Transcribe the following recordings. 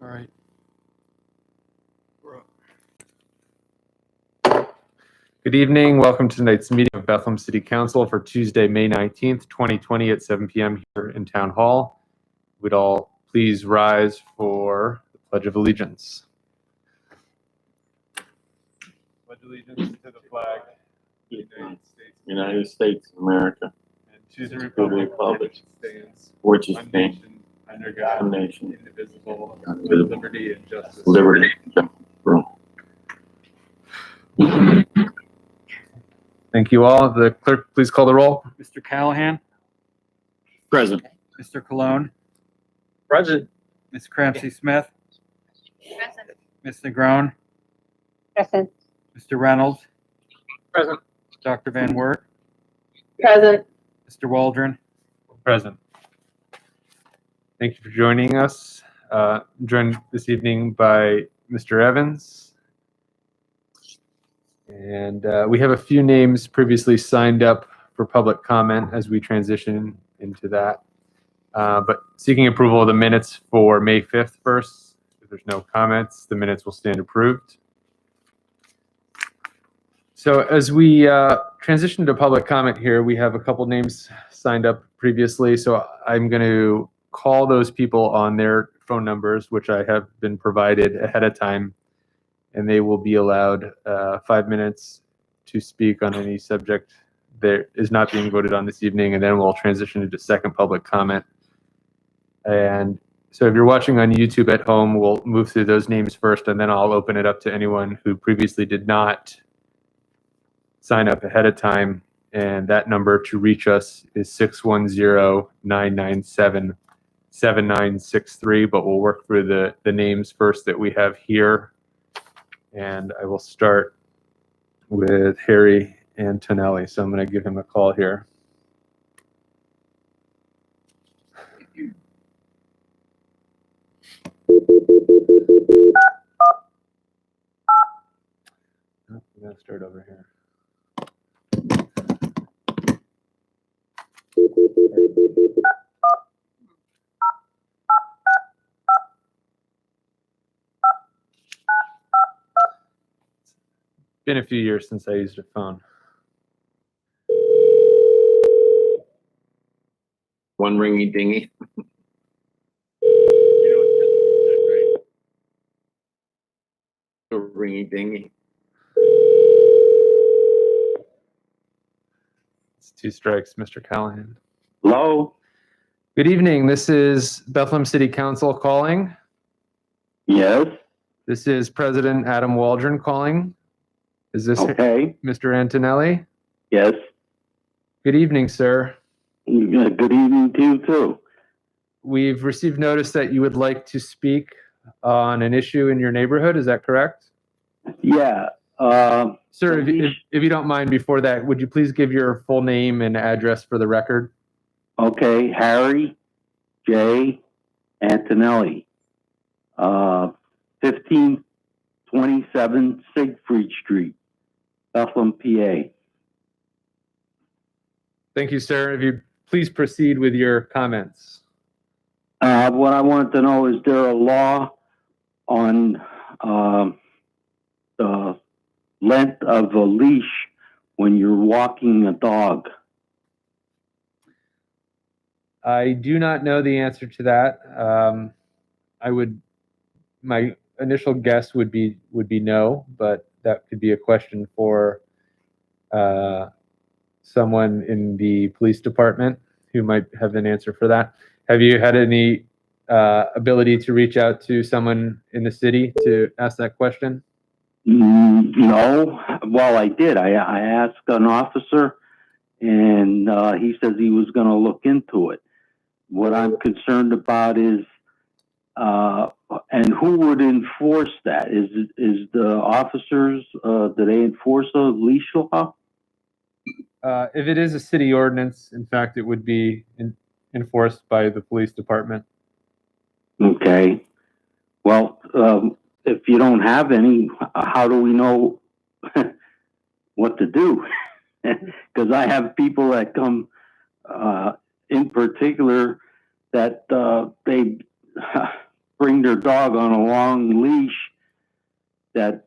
right. Good evening. Welcome to tonight's meeting of Bethlehem City Council for Tuesday, May 19th, 2020 at 7 p.m. here in Town Hall. Would all please rise for the Pledge of Allegiance. Pledge allegiance to the flag of the United States of America, and to the republic which stands which is one named nation under God, one nation, indivisible, with indivisible, liberty and justice. liberty and justice for all. Thank you all. The clerk, please call the roll. Mr. Callahan, Present. Mr. Cologne, Present. Ms. Cramsey Smith, Present. Ms. Negron, Present. Mr. Reynolds, Present. Dr. Van Wert, Present. Mr. Waldron. Present. Thank you for joining us. Joined this evening by Mr. Evans. And we have a few names previously signed up for public comment as we transition into that. But seeking approval of the minutes for May 5th first. If there's no comments, the minutes will stand approved. So as we transition to public comment here, we have a couple names signed up previously. So I'm going to call those people on their phone numbers, which I have been provided ahead of time, and they will be allowed 5 minutes to speak on any subject that is not being voted on this evening, and then we'll transition into second public comment. And so if you're watching on YouTube at home, we'll move through those names first, and then I'll open it up to anyone who previously did not sign up ahead of time. And that number to reach us is 610-997-7963, but we'll work through the names first that we have here. And I will start with Harry Antonelli. So I'm going to give him a call here. I'm going to start over here. Been a few years since I used a phone. One ringy dingy. A ringy dingy. It's 2 strikes, Mr. Callahan. Hello? Good evening. This is Bethlehem City Council calling. Yes. This is President Adam Waldron calling. Is this Okay. Mr. Antonelli? Yes. Good evening, sir. Good evening to you too. We've received notice that you would like to speak on an issue in your neighborhood. Is that correct? Yeah. Sir, if you don't mind, before that, would you please give your full name and address for the record? Okay. Harry J. Antonelli. 1527 Siegfried Street, Bethlehem, PA. Thank you, sir. If you please proceed with your comments. What I wanted to know, is there a law on the length of a leash when you're walking a dog? I do not know the answer to that. My initial guess would be no, but that could be a question for someone in the police department who might have an answer for that. Have you had any ability to reach out to someone in the city to ask that question? No. Well, I did. I asked an officer, and he says he was going to look into it. What I'm concerned about is, and who would enforce that? Is the officers, do they enforce a leash law? If it is a city ordinance, in fact, it would be enforced by the police department. Okay. Well, if you don't have any, how do we know what to do? Because I have people that come, in particular, that bring their dog on a long leash that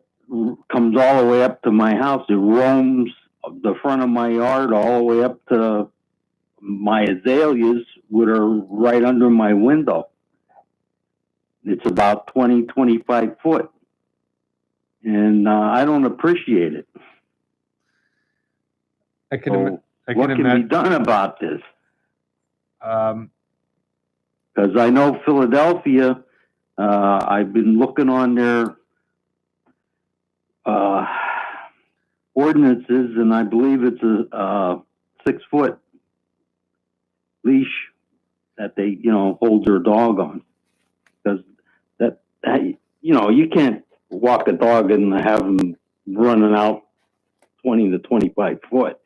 comes all the way up to my house. It roams the front of my yard all the way up to my azaleas, which are right under my window. It's about 20, 25 foot. And I don't appreciate it. I can, So I what can can be imagine. done about this? Um, Because I know Philadelphia, I've been looking on their ordinances, and I believe it's a 6-foot leash that they, hold their dog on. Because you can't walk a dog and have them running out 20 to 25 foot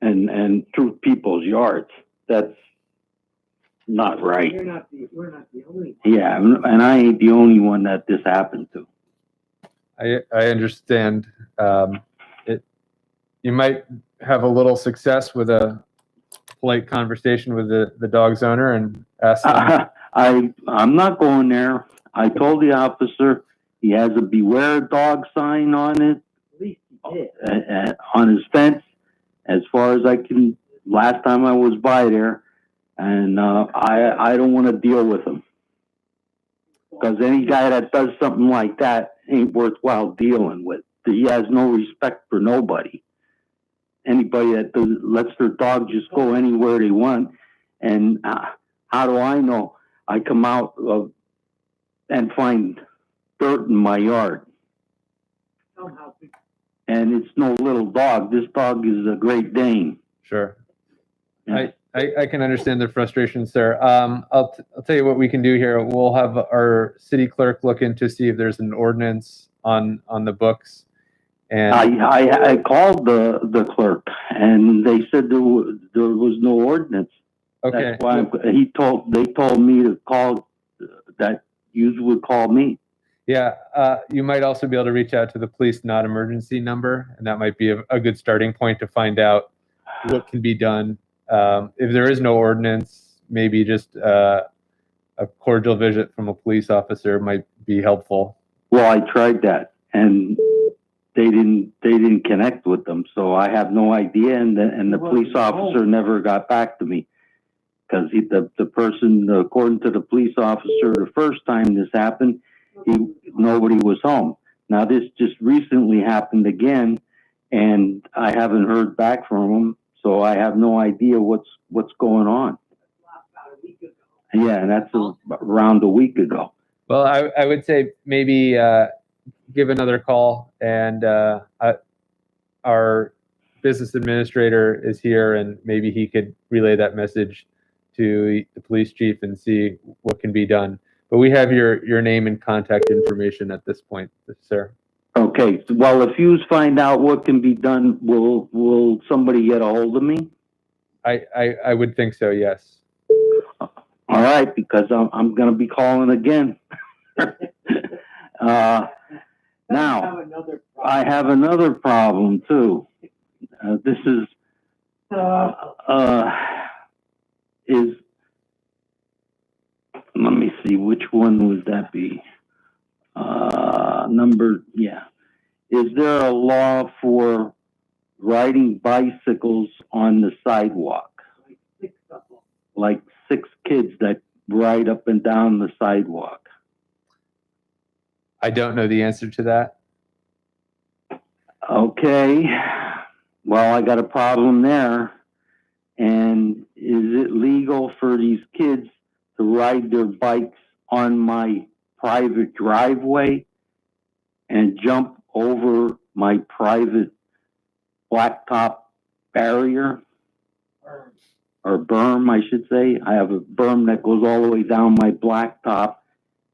and through people's yards. That's not right. We're not the only. Yeah, and I ain't the only one that this happened to. I understand. You might have a little success with a polite conversation with the dog's owner and ask them. I'm not going there. I told the officer he has a beware dog sign on it, At least he did. on his fence, as far as I can. Last time I was by there, and I don't want to deal with him, because any guy that does something like that ain't worthwhile dealing with. He has no respect for nobody. Anybody that lets their dog just go anywhere they want, and how do I know? I come out and find dirt in my yard, Somehow, and it's no little dog. This dog is a Great Dane. Sure. Yeah. I can understand the frustration, sir. I'll tell you what we can do here. We'll have our city clerk look into see if there's an ordinance on the books. And I called the clerk, and they said there was no ordinance. okay, That's why they told me to call, that you would call me. yeah, you might also be able to reach out to the police not emergency number, and that might be a good starting point to find out what can be done. If there is no ordinance, maybe just a cordial visit from a police officer might be helpful. Well, I tried that, and they didn't connect with them, so I have no idea. And the police officer never got back to me, because the person, according to the police officer, the first time this happened, nobody was home. Now this just recently happened again, and I haven't heard back from him, so I have no idea what's going on. about a week ago. Yeah, and that's around a week ago. Well, I would say maybe give another call, and our business administrator is here, and maybe he could relay that message to the police chief and see what can be done. But we have your name and contact information at this point, sir. Okay, well, if you find out what can be done, will somebody get a hold of me? I would think so, yes. All right, because I'm gonna be calling again. Now, I have another problem too. This is let me see, which one would that be? Is there a law for riding bicycles on the sidewalk? Like 6 kids that ride up and down the sidewalk. I don't know the answer to that. Okay, well, I got a problem there. And is it legal for these kids to ride their bikes on my private driveway and jump over my private blacktop barrier? Or berm, I should say. I have a berm that goes all the way down my blacktop,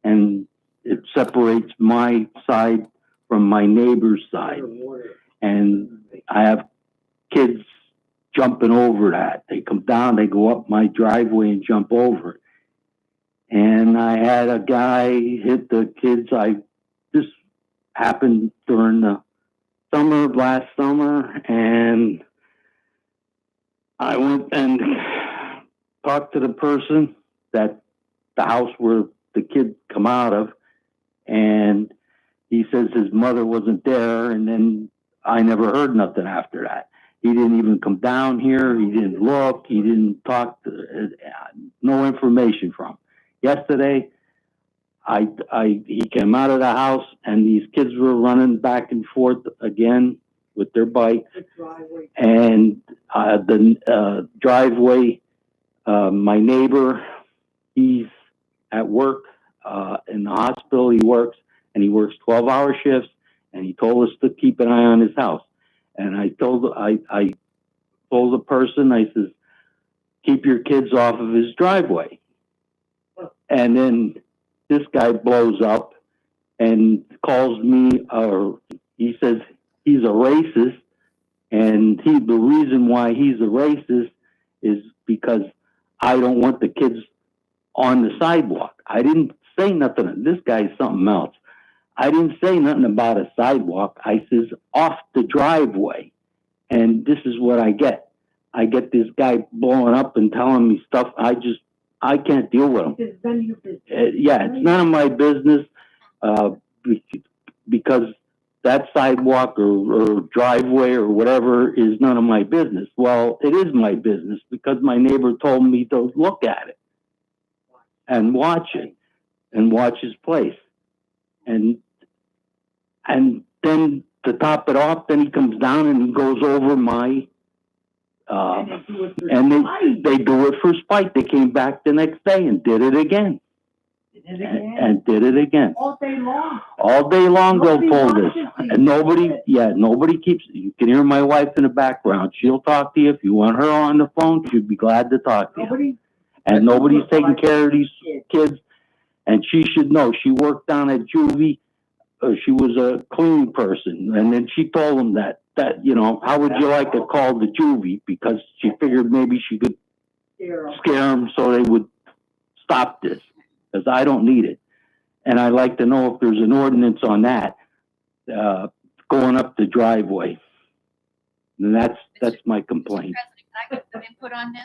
and it separates my side from my neighbor's side. And I have kids jumping over that. They come down, they go up my driveway and jump over it. And I had a guy hit the kids. This happened during the last summer, and I went and talked to the person that the house where the kid come out of. And he says his mother wasn't there, and then I never heard nothing after that. He didn't even come down here. He didn't look. He didn't talk. No information from him. Yesterday, he came out of the house, and these kids were running back and forth again with their bikes. The driveway. And the driveway, my neighbor, he's at work in the hospital. He works, and he works 12-hour shifts. And he told us to keep an eye on his house. And I told the person, I says, keep your kids off of his driveway. And then this guy blows up and calls me, he says he's a racist. And the reason why he's a racist is because I don't want the kids on the sidewalk. I didn't say nothing. This guy's something else. I didn't say nothing about a sidewalk. I says off the driveway. And this is what I get. I get this guy blowing up and telling me stuff. I can't deal with him. It's none of your business. Yeah, it's none of my business, because that sidewalk or driveway or whatever is none of my business. Well, it is my business because my neighbor told me to look at it and watch it and watch his place. And then to top it off, then he comes down and he goes over my, And they do it for and spite. they do it for spite. They came back the next day and did it again. Did it again. And did it again. All day long. All day long they'll Nobody pull this. watches these. And nobody keeps, you can hear my wife in the background. She'll talk to you. If you want her on the phone, she'd be glad to talk to you. Nobody. And nobody's taking care of these kids. And she should know. She worked down at juvie. She was a cleaning person. And then she told him that, how would you like to call the juvie? Because she figured maybe she could scare them so they would stop this. Because I don't need it. And I'd like to know if there's an ordinance on that, going up the driveway. And that's my complaint. President, can I get some input on this?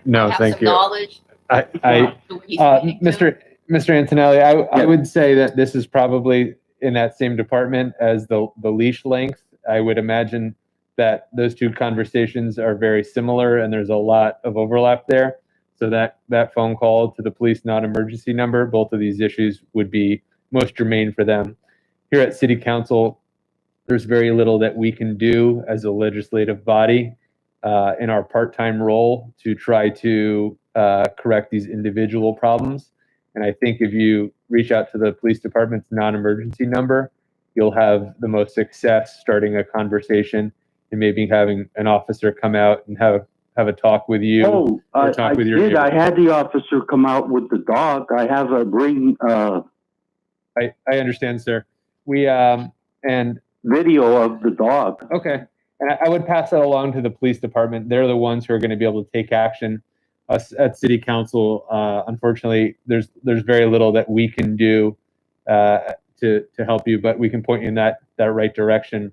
No, Have thank some you. knowledge I, to what he's speaking to? Mr. Antonelli, I Yeah. would say that this is probably in that same department as the leash length. I would imagine that those two conversations are very similar and there's a lot of overlap there. So that phone call to the police non-emergency number, both of these issues would be most germane for them. Here at City Council, there's very little that we can do as a legislative body in our part-time role to try to correct these individual problems. And I think if you reach out to the police department's non-emergency number, you'll have the most success starting a conversation and maybe having an officer come out and have a talk with you. Oh, or I talk with your did. I neighbor. had the officer come out with the dog. I have a I understand, sir. We and video of the dog. okay, and I would pass that along to the police department. They're the ones who are going to be able to take action. Us at City Council, unfortunately, there's very little that we can do to help you, but we can point you in that right direction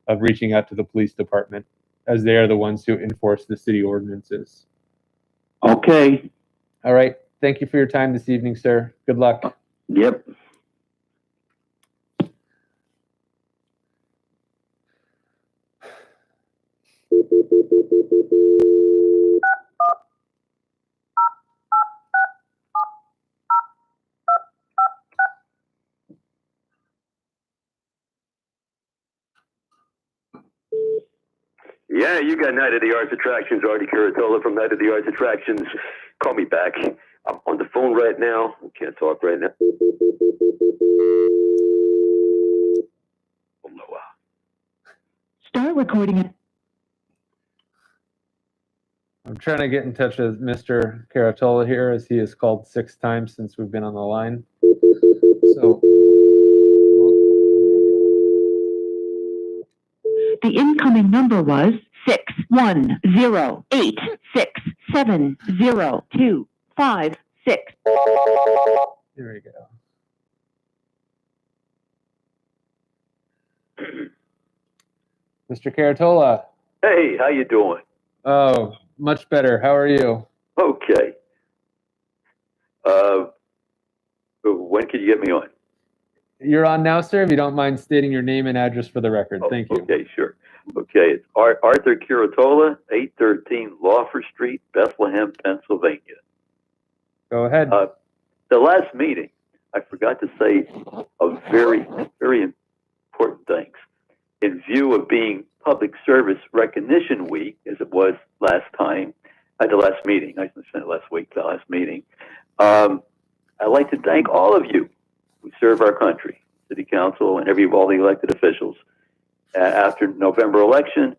of reaching out to the police department, as they are the ones who enforce the city ordinances. Okay. All right. Thank you for your time this evening, sir. Good luck. Yep. Yeah, you got Night of the Arts Attractions, Artie Curatola from Night of the Arts Attractions. Call me back. I'm on the phone right now. I can't talk right now. Start recording it. I'm trying to get in touch with Mr. Caratola here, as he has called 6 times since we've been on the line. So, The incoming number was 61086670256. here we go. Mr. Caratola. Hey, how you doing? Oh, much better. How are you? Okay. when can you get me on? You're on now, sir, if you don't mind stating your name and address for the record. Oh, Thank you. Okay, sure. Okay, it's Arthur Curatola, 813 Lawford Street, Bethlehem, Pennsylvania. Go ahead. The last meeting, I forgot to say a very, very important things. In view of being Public Service Recognition Week, as it was last time, at the last meeting, I said last week, the last meeting, I'd like to thank all of you who serve our country, City Council and all the elected officials. After November election,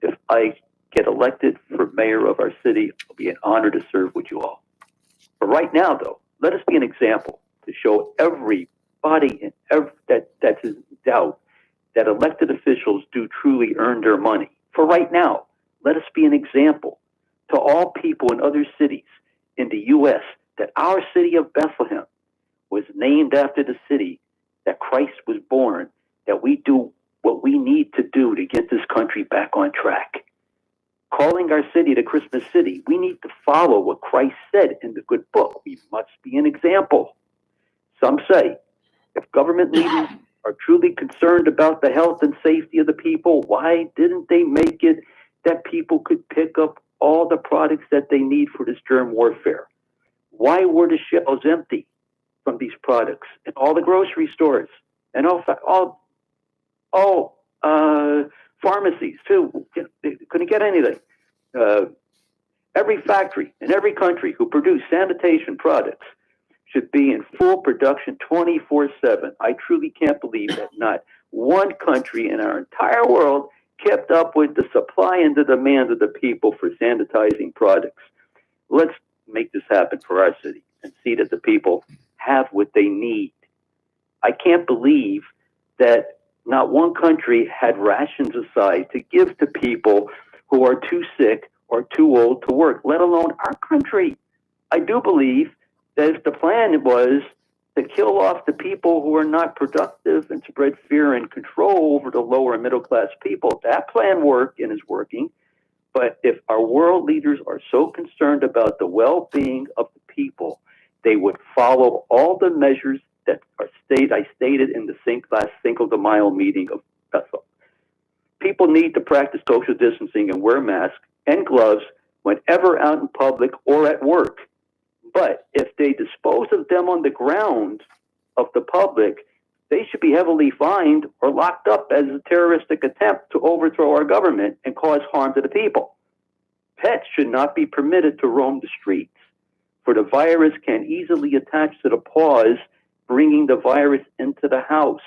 if I get elected for mayor of our city, it'll be an honor to serve with you all. But right now, though, let us be an example to show everybody that's in doubt that elected officials do truly earn their money. For right now, let us be an example to all people in other cities in the U.S. that our city of Bethlehem was named after the city that Christ was born, that we do what we need to do to get this country back on track. Calling our city the Christmas city, we need to follow what Christ said in the good book. We must be an example. Some say, if government leaders are truly concerned about the health and safety of the people, why didn't they make it that people could pick up all the products that they need for this germ warfare? Why were the shelves empty from these products in all the grocery stores and all pharmacies too? They couldn't get anything. Every factory in every country who produce sanitation products should be in full production 24/7. I truly can't believe that not one country in our entire world kept up with the supply and the demand of the people for sanitizing products. Let's make this happen for our city and see that the people have what they need. I can't believe that not one country had rations aside to give to people who are too sick or too old to work, let alone our country. I do believe that if the plan was to kill off the people who are not productive and spread fear and control over the lower and middle class people, that plan worked and is working. But if our world leaders are so concerned about the well-being of the people, they would follow all the measures that are I stated in the last Cinco de Mayo meeting of Bethel. People need to practice social distancing and wear masks and gloves whenever out in public or at work. But if they dispose of them on the ground of the public, they should be heavily fined or locked up as a terroristic attempt to overthrow our government and cause harm to the people. Pets should not be permitted to roam the streets, for the virus can easily attach to the paws, bringing the virus into the house.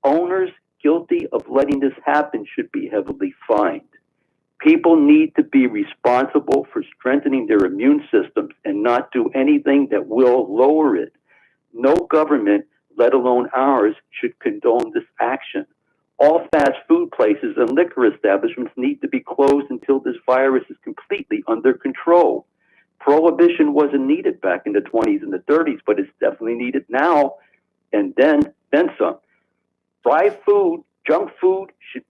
Owners guilty of letting this happen should be heavily fined. People need to be responsible for strengthening their immune systems and not do anything that will lower it. No government, let alone ours, should condone this action. All fast food places and liquor establishments need to be closed until this virus is completely under control. Prohibition wasn't needed back in the 20s and the 30s, but it's definitely needed now, and then some. Fried food, junk food should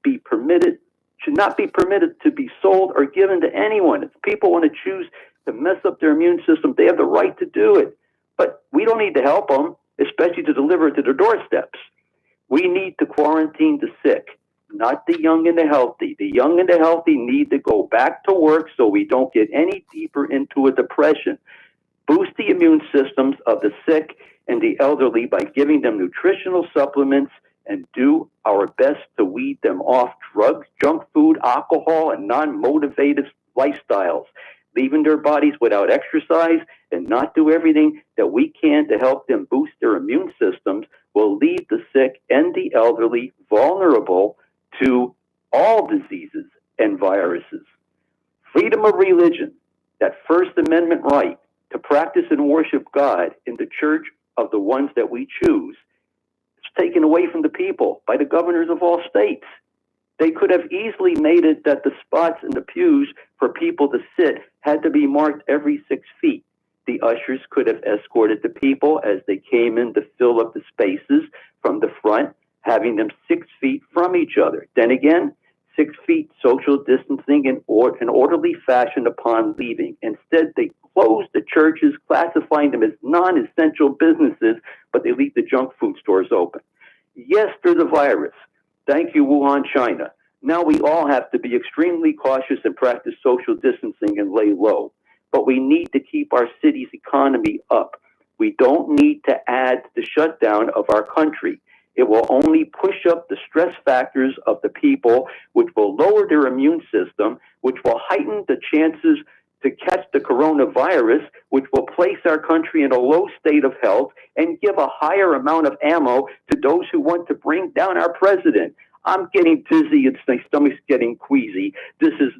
not be permitted to be sold or given to anyone. If people want to choose to mess up their immune system, they have the right to do it. But we don't need to help them, especially to deliver it to their doorsteps. We need to quarantine the sick, not the young and the healthy. The young and the healthy need to go back to work so we don't get any deeper into a depression. Boost the immune systems of the sick and the elderly by giving them nutritional supplements and do our best to weed them off drugs, junk food, alcohol, and non-motivated lifestyles, leaving their bodies without exercise and not do everything that we can to help them boost their immune systems will leave the sick and the elderly vulnerable to all diseases and viruses. Freedom of religion, that First Amendment right to practice and worship God in the church of the ones that we choose, is taken away from the people by the governors of all states. They could have easily made it that the spots in the pews for people to sit had to be marked every 6 feet. The ushers could have escorted the people as they came in to fill up the spaces from the front, having them 6 feet from each other. Then again, 6 feet social distancing in an orderly fashion upon leaving. Instead, they close the churches, classifying them as non-essential businesses, but they leave the junk food stores open. Yes, there's a virus. Thank you, Wuhan, China. Now we all have to be extremely cautious and practice social distancing and lay low. But we need to keep our city's economy up. We don't need to add to the shutdown of our country. It will only push up the stress factors of the people, which will lower their immune system, which will heighten the chances to catch the coronavirus, which will place our country in a low state of health and give a higher amount of ammo to those who want to bring down our president. I'm getting dizzy. My stomach's getting queasy. This is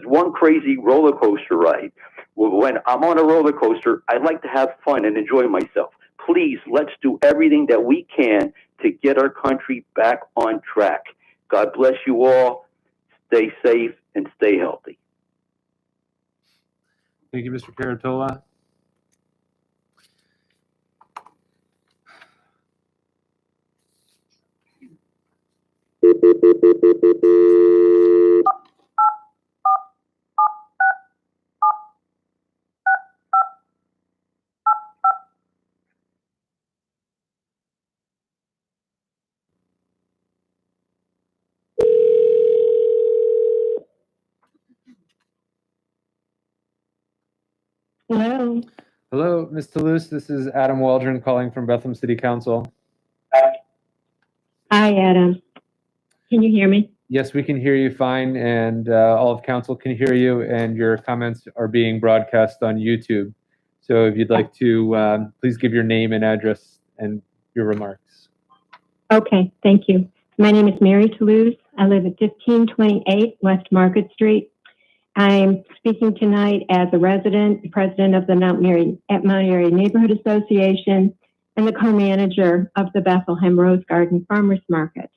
one crazy roller coaster ride. When I'm on a roller coaster, I like to have fun and enjoy myself. Please, let's do everything that we can to get our country back on track. God bless you all. Stay safe and stay healthy. Thank you, Mr. Caratola. Hello. Hello, Ms. Toulouse. This is Adam Waldron calling from Bethlehem City Council. Hi, Adam. Can you hear me? Yes, we can hear you fine, and all of council can hear you, and your comments are being broadcast on YouTube. So if you'd like to, please give your name and address and your remarks. Okay, thank you. My name is Mary Toulouse. I live at 1528 West Market Street. I'm speaking tonight as a resident, president of the Mount Airy Neighborhood Association, and the co-manager of the Bethlehem Rose Garden Farmers Market.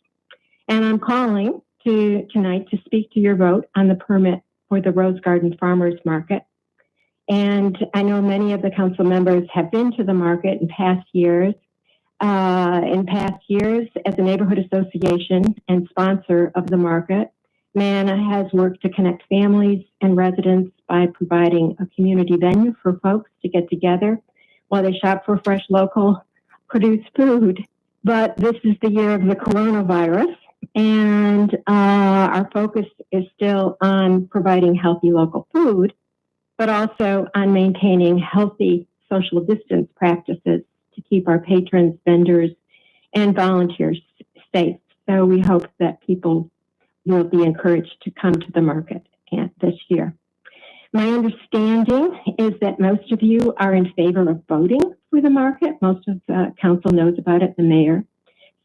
And I'm calling tonight to speak to your vote on the permit for the Rose Garden Farmers Market. And I know many of the council members have been to the market in past years. As a neighborhood association and sponsor of the market, MANA has worked to connect families and residents by providing a community venue for folks to get together while they shop for fresh, local produced food. But this is the year of the coronavirus, and our focus is still on providing healthy local food, but also on maintaining healthy social distance practices to keep our patrons, vendors, and volunteers safe. So we hope that people will be encouraged to come to the market this year. My understanding is that most of you are in favor of voting for the market. Most of the council knows about it, the mayor.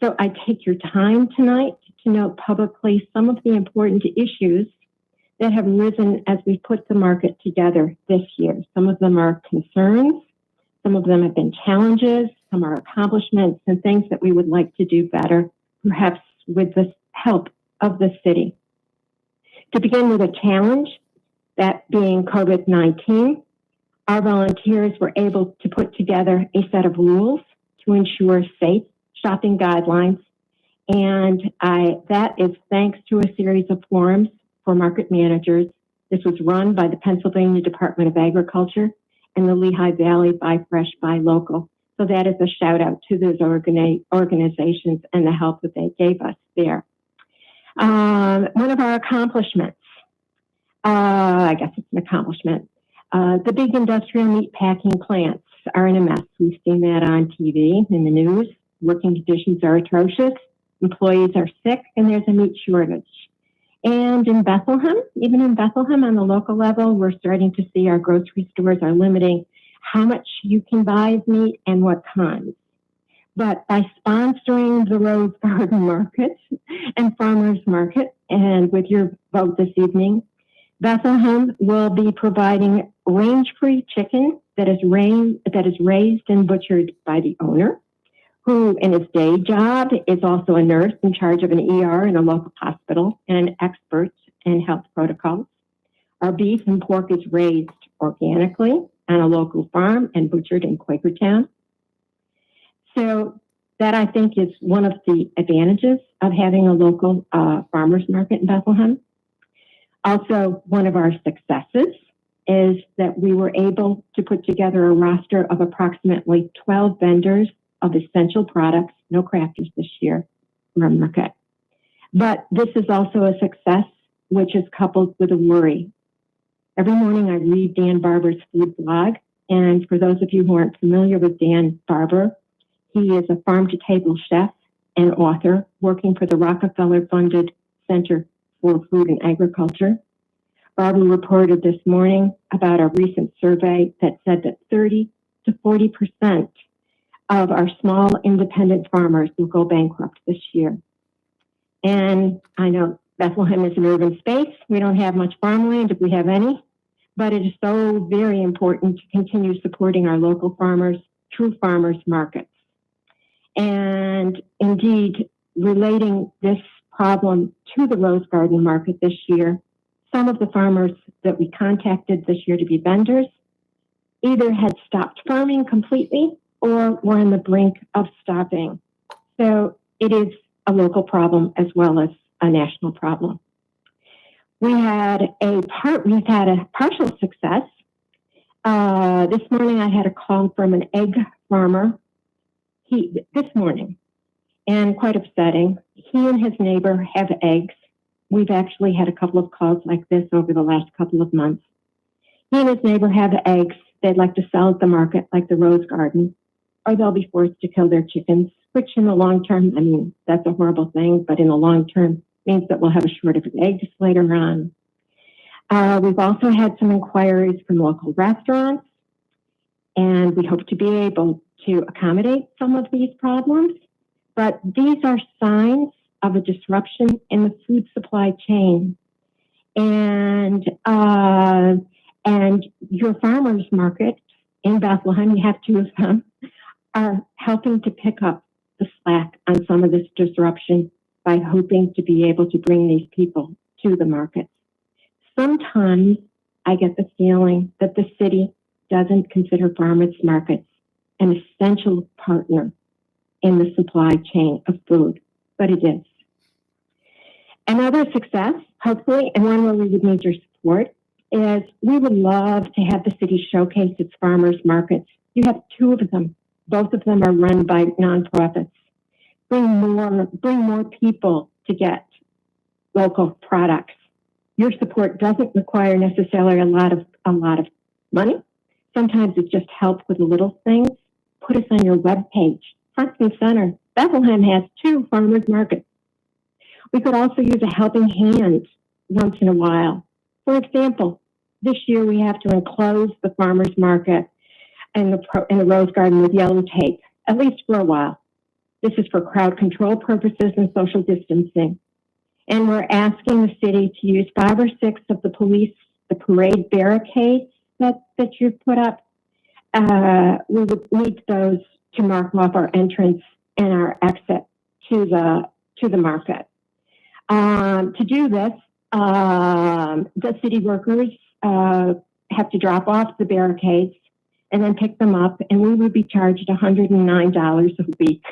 So I take your time tonight to note publicly some of the important issues that have risen as we put the market together this year. Some of them are concerns, some of them have been challenges, some are accomplishments and things that we would like to do better, perhaps with the help of the city. To begin with a challenge, that being COVID-19, our volunteers were able to put together a set of rules to ensure safe shopping guidelines. And that is thanks to a series of forums for market managers. This was run by the Pennsylvania Department of Agriculture and the Lehigh Valley Buy Fresh, Buy Local. So that is a shout out to those organizations and the help that they gave us there. One of our accomplishments, I guess it's an accomplishment, the big industrial meat packing plants are in a mess. We've seen that on TV, in the news. Working conditions are atrocious. Employees are sick, and there's a meat shortage. And in Bethlehem, even in Bethlehem on the local level, we're starting to see our grocery stores are limiting how much you can buy of meat and what kinds. But by sponsoring the Rose Garden Market and Farmers Market, and with your vote this evening, Bethlehem will be providing range-free chicken that is raised and butchered by the owner, who in his day job is also a nurse in charge of an ER in a local hospital and an expert in health protocols. Our beef and pork is raised organically on a local farm and butchered in Quakertown. So that, I think, is one of the advantages of having a local farmers market in Bethlehem. Also, one of our successes is that we were able to put together a roster of approximately 12 vendors of essential products, no crafters this year, for our market. But this is also a success, which is coupled with a worry. Every morning I read Dan Barber's food blog, and for those of you who aren't familiar with Dan Barber, he is a farm-to-table chef and author working for the Rockefeller-funded Center for Food and Agriculture. Barber reported this morning about a recent survey that said that 30 to 40% of our small independent farmers will go bankrupt this year. And I know Bethlehem is an urban space. We don't have much farmland, if we have any, but it is so very important to continue supporting our local farmers through farmers markets. And indeed, relating this problem to the Rose Garden market this year, some of the farmers that we contacted this year to be vendors either had stopped farming completely or were on the brink of stopping. So it is a local problem as well as a national problem. We've had a partial success. This morning I had a call from an egg farmer this morning, and quite upsetting. He and his neighbor have eggs. We've actually had a couple of calls like this over the last couple of months. He and his neighbor have eggs they'd like to sell at the market, like the Rose Garden, or they'll be forced to kill their chickens, which in the long term, I mean, that's a horrible thing, but in the long term means that we'll have a shortage of eggs later on. We've also had some inquiries from local restaurants, and we hope to be able to accommodate some of these problems. But these are signs of a disruption in the food supply chain. And your farmers market in Bethlehem, you have two of them, are helping to pick up the slack on some of this disruption by hoping to be able to bring these people to the market. Sometimes I get the feeling that the city doesn't consider farmers markets an essential partner in the supply chain of food, but it is. Another success, hopefully, and one where we would need your support, is we would love to have the city showcase its farmers markets. You have two of them. Both of them are run by nonprofits. Bring more people to get local products. Your support doesn't require necessarily a lot of money. Sometimes it just helps with the little things. Put us on your webpage, front and center. Bethlehem has 2 farmers markets. We could also use a helping hand once in a while. For example, this year we have to enclose the farmers market and the Rose Garden with yellow tape, at least for a while. This is for crowd control purposes and social distancing. And we're asking the city to use 5 or 6 of the parade barricades that you've put up. We would need those to mark off our entrance and our exit to the market. To do this, the city workers have to drop off the barricades and then pick them up, and we would be charged $109 a week.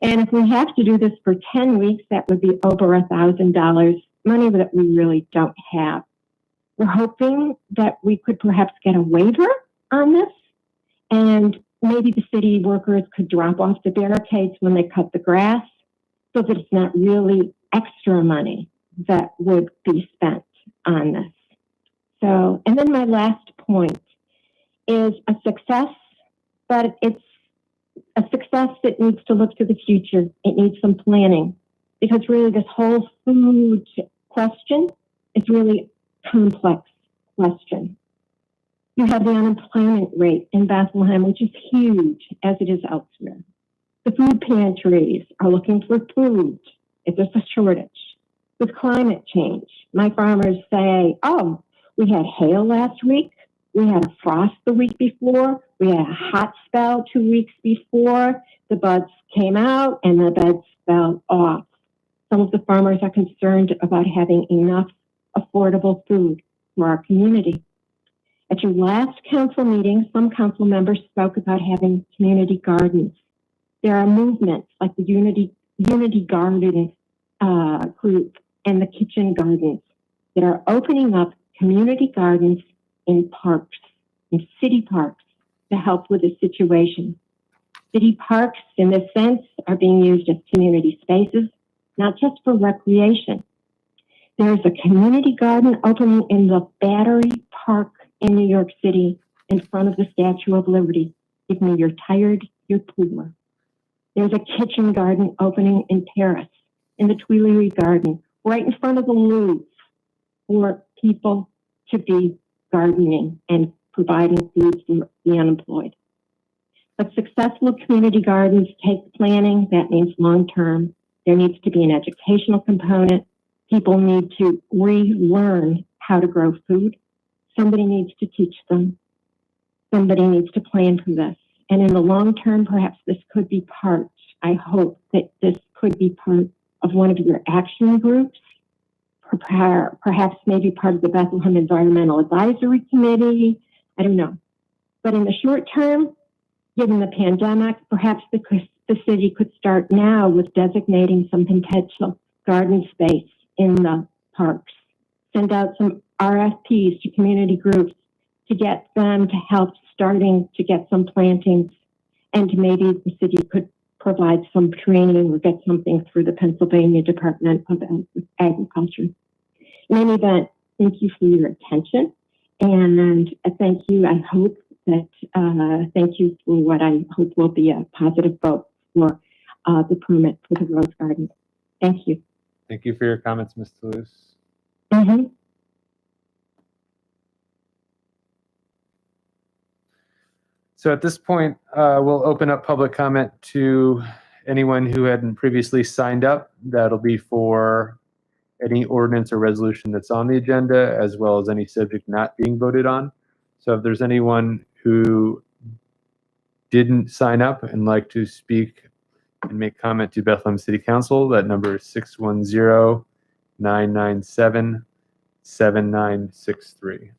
And if we have to do this for 10 weeks, that would be over $1,000, money that we really don't have. We're hoping that we could perhaps get a waiver on this, and maybe the city workers could drop off the barricades when they cut the grass so that it's not really extra money that would be spent on this. So, and then my last point is a success, but it's a success that needs to look to the future. It needs some planning, because really this whole food question is really a complex question. You have the unemployment rate in Bethlehem, which is huge, as it is elsewhere. The food pantries are looking for food if there's a shortage. With climate change, my farmers say, oh, we had hail last week, we had a frost the week before, we had a hot spell 2 weeks before, the buds came out and the buds fell off. Some of the farmers are concerned about having enough affordable food for our community. At your last council meeting, some council members spoke about having community gardens. There are movements like the Unity Garden group and the Kitchen Gardens that are opening up community gardens in parks, in city parks, to help with the situation. City parks, in this sense, are being used as community spaces, not just for recreation. There's a community garden opening in the Battery Park in New York City in front of the Statue of Liberty. Give me your tired, your poor. There's a kitchen garden opening in Paris, in the Tuileries Garden, right in front of the Louvre, for people to be gardening and providing food for the unemployed. But successful community gardens take planning. That means long-term. There needs to be an educational component. People need to relearn how to grow food. Somebody needs to teach them. Somebody needs to plan for this. And in the long term, perhaps this could be part, I hope that this could be part of one of your action groups, perhaps maybe part of the Bethlehem Environmental Advisory Committee. I don't know. But in the short term, given the pandemic, perhaps the city could start now with designating some potential garden space in the parks. Send out some RFPs to community groups to get them to help starting to get some plantings, and maybe the city could provide some training or get something through the Pennsylvania Department of Agriculture. In any event, thank you for your attention, and thank you. I hope that, thank you for what I hope will be a positive vote for the permit for the Rose Garden. Thank you. Thank you for your comments, Ms. Toulouse. Mm-hmm. So at this point, we'll open up public comment to anyone who hadn't previously signed up. That'll be for any ordinance or resolution that's on the agenda, as well as any subject not being voted on. So if there's anyone who didn't sign up and like to speak and make comment to Bethlehem City Council, that number is 610-997-7963.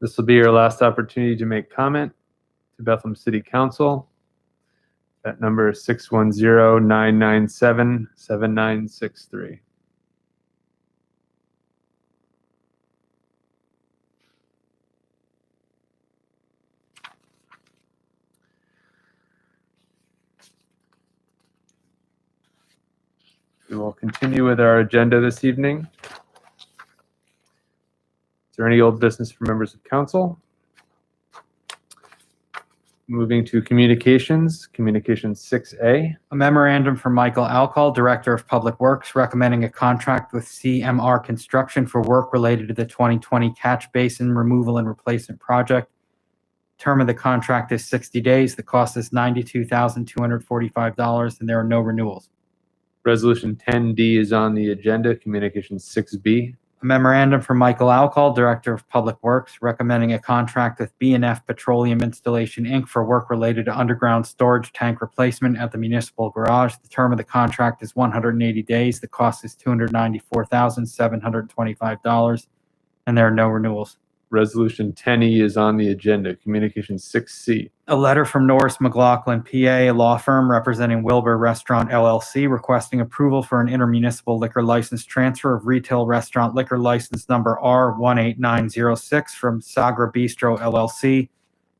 This will be your last opportunity to make comment to Bethlehem City Council. That number is 610-997-7963. We will continue with our agenda this evening. Is there any old business for members of council? Moving to communications, communications 6A. A memorandum from Michael Alcall, Director of Public Works, recommending a contract with CMR Construction for work related to the 2020 catch basin removal and replacement project. Term of the contract is 60 days. The cost is $92,245, and there are no renewals. Resolution 10D is on the agenda, communications 6B. A memorandum from Michael Alcall, Director of Public Works, recommending a contract with B&F Petroleum Installation, Inc. for work related to underground storage tank replacement at the municipal garage. The term of the contract is 180 days. The cost is $294,725, and there are no renewals. Resolution 10E is on the agenda, communications 6C. A letter from Norris McLaughlin, PA, a law firm representing Wilbur Restaurant LLC, requesting approval for an intermunicipal liquor license transfer of retail restaurant liquor license number R18906 from Sagra Bistro LLC,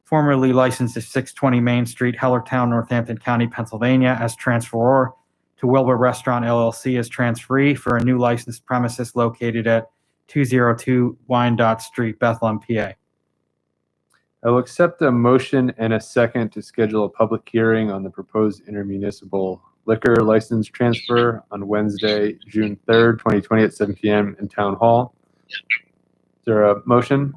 formerly licensed at 620 Main Street, Hellertown, Northampton County, Pennsylvania, as transferor, to Wilbur Restaurant LLC as transferee for a new licensed premises located at 202 Wyandotte Street, Bethlehem, PA. I will accept a motion and a second to schedule a public hearing on the proposed intermunicipal liquor license transfer on Wednesday, June 3rd, 2020 at 7 p.m. in Town Hall. Is there a motion?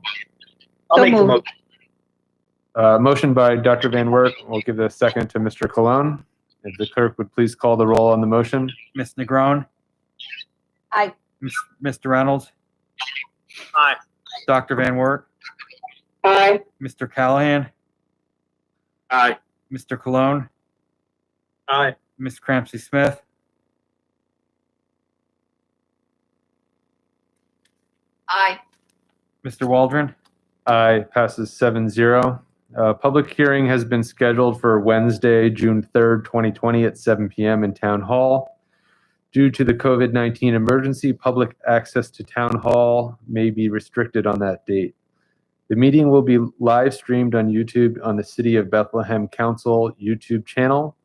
I'll make the motion. Motion by Dr. Van Wert. We'll give the second to Mr. Cologne. If the clerk would please call the roll on the motion. Ms. Negron? Aye. Mr. Reynolds? Aye. Dr. Van Wert? Aye. Mr. Callahan? Aye. Mr. Cologne? Aye. Ms. Cramsey Smith, Aye. Mr. Waldron, Aye, passes 7-0. Public hearing has been scheduled for Wednesday, June 3rd, 2020 at 7 p.m. in Town Hall. Due to the COVID-19 emergency, public access to Town Hall may be restricted on that date. The meeting will be live streamed on YouTube on the City of Bethlehem Council YouTube channel.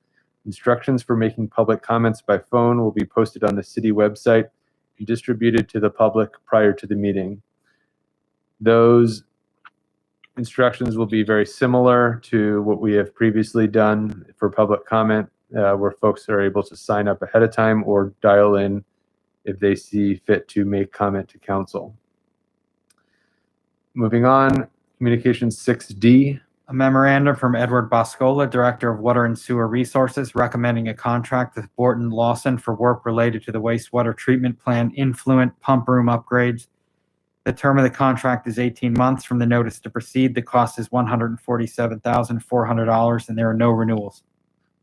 Instructions for making public comments by phone will be posted on the city website and distributed to the public prior to the meeting. Those instructions will be very similar to what we have previously done for public comment, where folks are able to sign up ahead of time or dial in if they see fit to make comment to council. Moving on, Communications 6D. a memorandum from Edward Boscola, Director of Water and Sewer Resources, recommending a contract with Borton Lawson for work related to the wastewater treatment plant influent pump room upgrades. The term of the contract is 18 months from the notice to proceed. The cost is $147,400, and there are no renewals.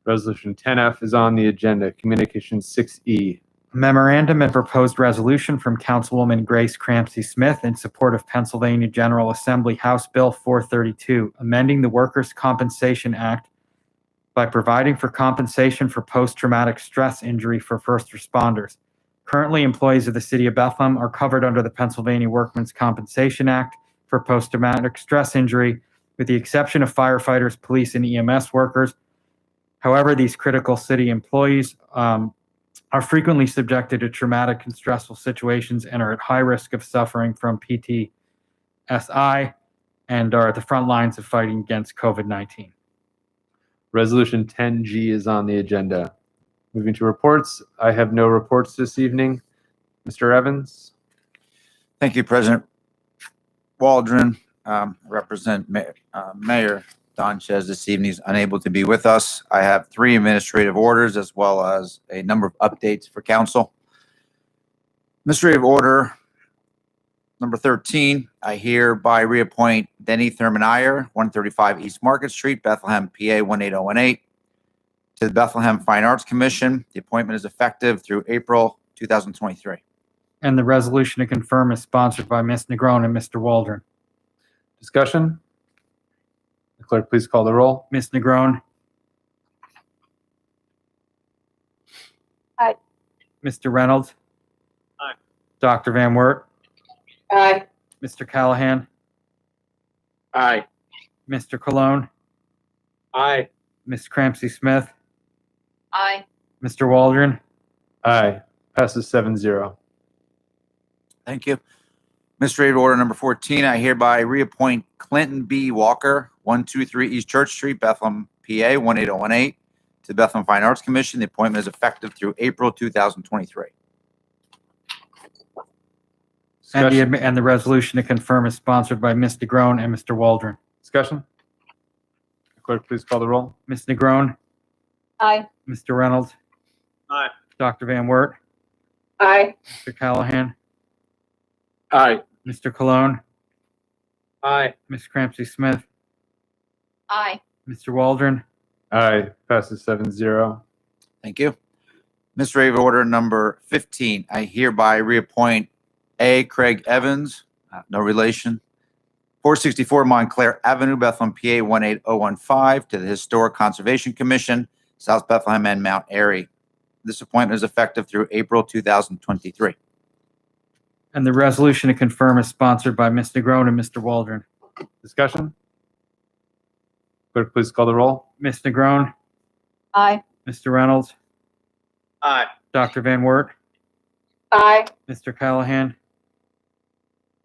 Resolution 10F is on the agenda. Communications 6E. A memorandum and proposed resolution from Councilwoman Grace Cramsey Smith in support of Pennsylvania General Assembly House Bill 432, amending the Workers' Compensation Act by providing for compensation for post-traumatic stress injury for first responders. Currently, employees of the City of Bethlehem are covered under the Pennsylvania Workmen's Compensation Act for post-traumatic stress injury, with the exception of firefighters, police, and EMS workers. However, these critical city employees are frequently subjected to traumatic and stressful situations and are at high risk of suffering from PTSI and are at the front lines of fighting against COVID-19. Resolution 10G is on the agenda. Moving to reports, I have no reports this evening. Mr. Evans? Thank you, President Waldron. Represent Mayor Donchez this evening is unable to be with us. I have 3 administrative orders as well as a number of updates for council. Administrative order number 13, I hereby reappoint Denny Thurman Iyer, 135 East Market Street, Bethlehem, PA 18018, to the Bethlehem Fine Arts Commission. The appointment is effective through April 2023. And the resolution to confirm is sponsored by Ms. Negron and Mr. Waldron. Discussion? The clerk, please call the roll. Ms. Negron. Aye. Mr. Reynolds. Aye. Dr. Van Wert. Aye. Mr. Callahan. Aye. Mr. Cologne. Aye. Ms. Cramsey Smith. Aye. Mr. Waldron. Aye. Passes 7-0. Thank you. Administrative order number 14, I hereby reappoint Clinton B. Walker, 123 East Church Street, Bethlehem, PA 18018, to the Bethlehem Fine Arts Commission. The appointment is effective through April 2023. Discussion? And the resolution to confirm is sponsored by Ms. Negron and Mr. Waldron. Discussion? The clerk, please call the roll. Ms. Negron. Aye. Mr. Reynolds. Aye. Dr. Van Wert. Aye. Mr. Callahan. Aye. Mr. Cologne. Aye. Ms. Cramsey Smith. Aye. Mr. Waldron. Aye. Passes 7-0. Thank you. Administrative order number 15, I hereby reappoint A. Craig Evans, no relation, 464 Montclair Avenue, Bethlehem, PA 18015, to the Historic Conservation Commission, South Bethlehem and Mount Airy. This appointment is effective through April 2023. And the resolution to confirm is sponsored by Ms. Negron and Mr. Waldron. Discussion? Clerk, please call the roll. Ms. Negron. Aye. Mr. Reynolds. Aye. Dr. Van Wert. Aye. Mr. Callahan.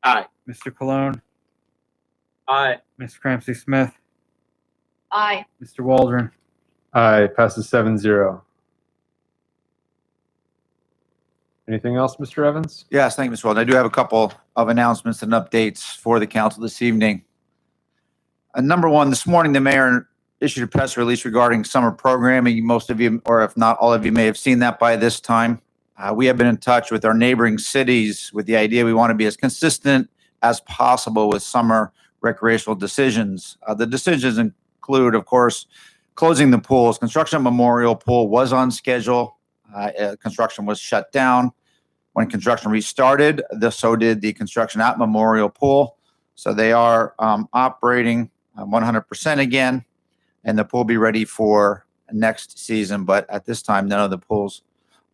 Aye. Mr. Cologne. Aye. Ms. Cramsey Smith. Aye. Mr. Waldron. Aye. Passes 7-0. Anything else, Mr. Evans? Yes, thank you, Mr. Waldron. I do have a couple of announcements and updates for the council this evening. Number one, this morning, the mayor issued a press release regarding summer programming. Most of you, or if not all of you, may have seen that by this time. We have been in touch with our neighboring cities with the idea we want to be as consistent as possible with summer recreational decisions. The decisions include, of course, Closing the pools. Construction of Memorial Pool was on schedule. Construction was shut down. When construction restarted, so did the construction at Memorial Pool. So they are operating 100% again, and the pool will be ready for next season. But at this time, none of the pools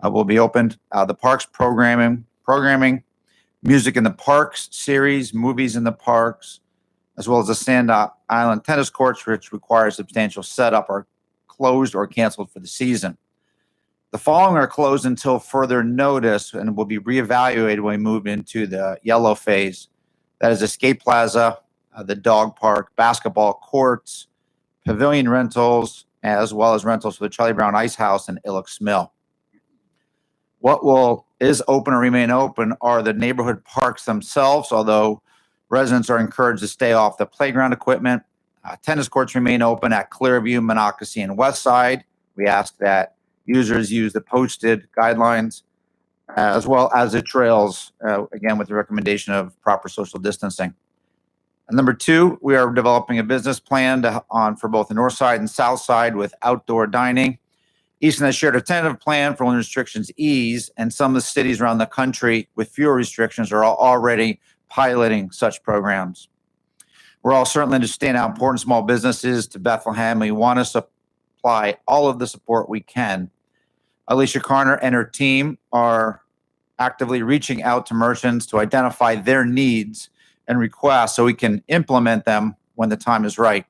will be opened. The parks programming, Music in the Parks series, movies in the parks, as well as the Sand Island tennis courts, which require substantial setup, are closed or canceled for the season. The following are closed until further notice and will be reevaluated when we move into the yellow phase. That is Escape Plaza, the dog park, basketball courts, pavilion rentals, as well as rentals for the Charlie Brown Ice House and Ilex Mill. What is open or remain open are the neighborhood parks themselves, although residents are encouraged to stay off the playground equipment. Tennis courts remain open at Clearview, Monocacy, and Westside. We ask that users use the posted guidelines as well as the trails, again, with the recommendation of proper social distancing. And number 2, we are developing a business plan for both the north side and south side with outdoor dining. Easton has shared a tentative plan for when restrictions ease, and some of the cities around the country with fewer restrictions are already piloting such programs. We're all certainly understand how important small business is to Bethlehem. We want to supply all of the support we can. Alicia Carner and her team are actively reaching out to merchants to identify their needs and requests so we can implement them when the time is right.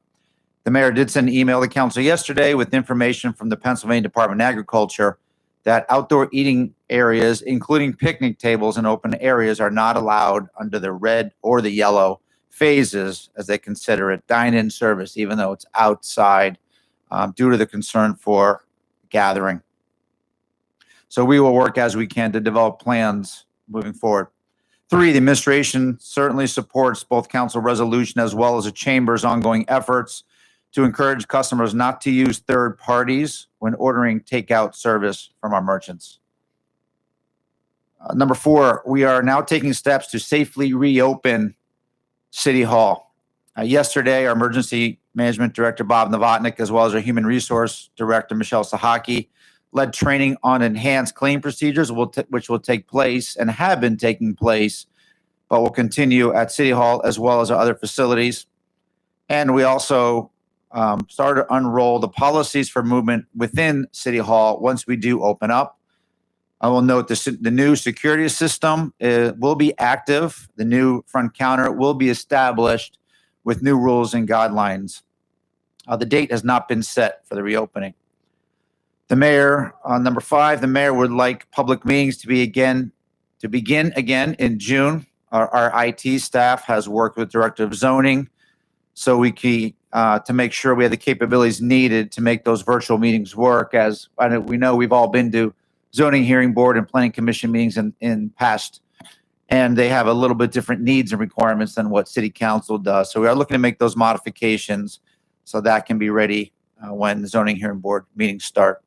The mayor did send an email to council yesterday with information from the Pennsylvania Department of Agriculture that outdoor eating areas, including picnic tables and open areas, are not allowed under the red or the yellow phases as they consider it dine-in service, even though it's outside due to the concern for gathering. So we will work as we can to develop plans moving forward. 3, the administration certainly supports both council resolution as well as the chamber's ongoing efforts to encourage customers not to use third parties when ordering takeout service from our merchants. Number 4, we are now taking steps to safely reopen City Hall. Yesterday, our Emergency Management Director, Bob Novotnik, as well as our Human Resource Director, Michelle Sahaki, led training on enhanced cleaning procedures, which will take place and have been taking place, but will continue at City Hall as well as our other facilities. And we also started to unroll the policies for movement within City Hall once we do open up. I will note the new security system will be active. The new front counter will be established with new rules and guidelines. The date has not been set for the reopening. The mayor, on number 5, the mayor would like public meetings to begin again in June. Our IT staff has worked with Director of Zoning so we can to make sure we have the capabilities needed to make those virtual meetings work. As we know, we've all been to zoning hearing board and planning commission meetings in past, and they have a little bit different needs and requirements than what city council does. So we are looking to make those modifications so that can be ready when the zoning hearing board meetings start.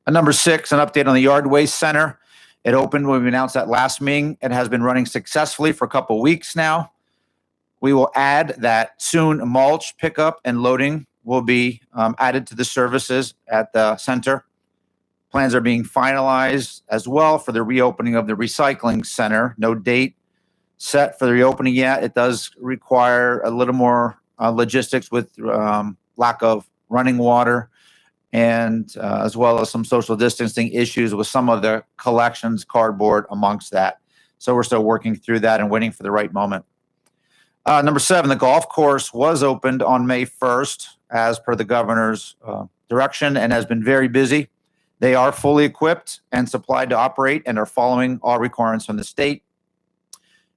Number 6, an update on the Yard Waste Center. It opened when we announced that last meeting. It has been running successfully for a couple weeks now. We will add that soon mulch pickup and loading will be added to the services at the center. Plans are being finalized as well for the reopening of the recycling center. No date set for the reopening yet. It does require a little more logistics with lack of running water and as well as some social distancing issues with some of the collections, cardboard amongst that. So we're still working through that and waiting for the right moment. Number 7, the golf course was opened on May 1st as per the governor's direction and has been very busy. They are fully equipped and supplied to operate and are following all requirements from the state.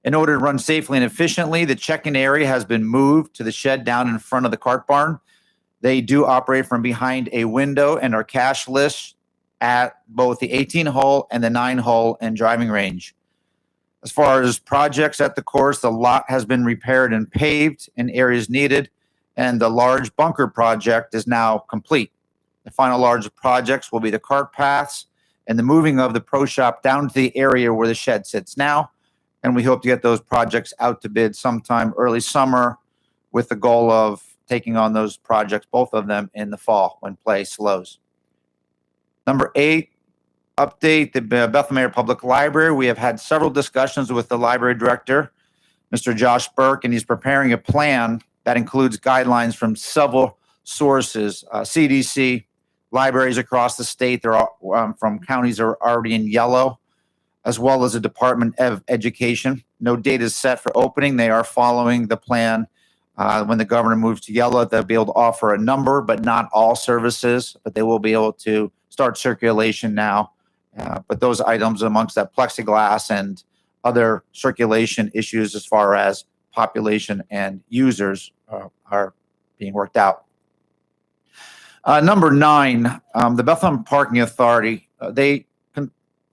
In order to run safely and efficiently, the check-in area has been moved to the shed down in front of the cart barn. They do operate from behind a window and are cashless at both the 18-hole and the 9-hole and driving range. As far as projects at the course, the lot has been repaired and paved in areas needed, and the large bunker project is now complete. The final large projects will be the cart paths and the moving of the pro shop down to the area where the shed sits now, and we hope to get those projects out to bid sometime early summer with the goal of taking on those projects, both of them in the fall when play slows. Number 8, update the Bethel Mayor Public Library. We have had several discussions with the library director, Mr. Josh Burke, and he's preparing a plan that includes guidelines from several sources, CDC, libraries across the state. They're all, from counties that are already in yellow, as well as the Department of Education. No date is set for opening. They are following the plan. When the governor moves to yellow, they'll be able to offer a number, but not all services, but they will be able to start circulation now. But those items amongst that plexiglass and other circulation issues as far as population and users are being worked out. Number 9, the Bethlehem Parking Authority, they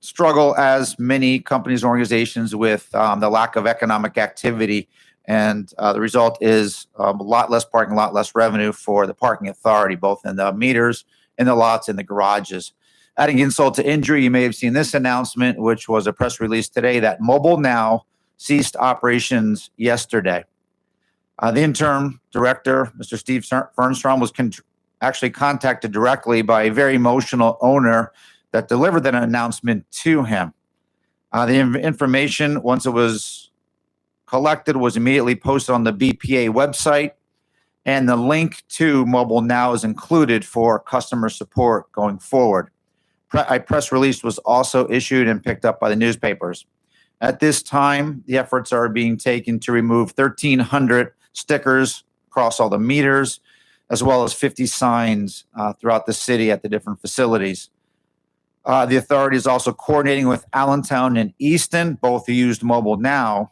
struggle, as many companies and organizations, with the lack of economic activity. And the result is a lot less parking, a lot less revenue for the parking authority, both in the meters, in the lots, in the garages. Adding insult to injury, you may have seen this announcement, which was a press release today, that Mobile Now ceased operations yesterday. The interim director, Mr. Steve Fernstrom, was actually contacted directly by a very emotional owner that delivered that announcement to him. The information, once it was collected, was immediately posted on the BPA website, and the link to Mobile Now is included for customer support going forward. A press release was also issued and picked up by the newspapers. At this time, the efforts are being taken to remove 1,300 stickers across all the meters, as well as 50 signs throughout the city at the different facilities. The authority is also coordinating with Allentown and Easton, both who used Mobile Now,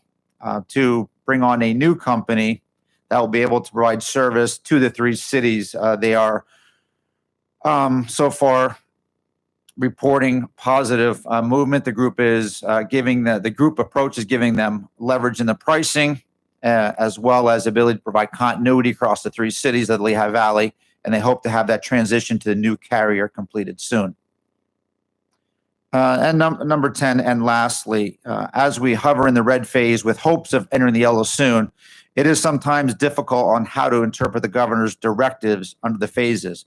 to bring on a new company that will be able to provide service to the 3 cities. They are so far reporting positive movement. The group is giving the group approach is giving them leverage in the pricing, as well as ability to provide continuity across the 3 cities of the Lehigh Valley, and they hope to have that transition to the new carrier completed soon. And number 10, and lastly, as we hover in the red phase with hopes of entering the yellow soon, it is sometimes difficult on how to interpret the governor's directives under the phases.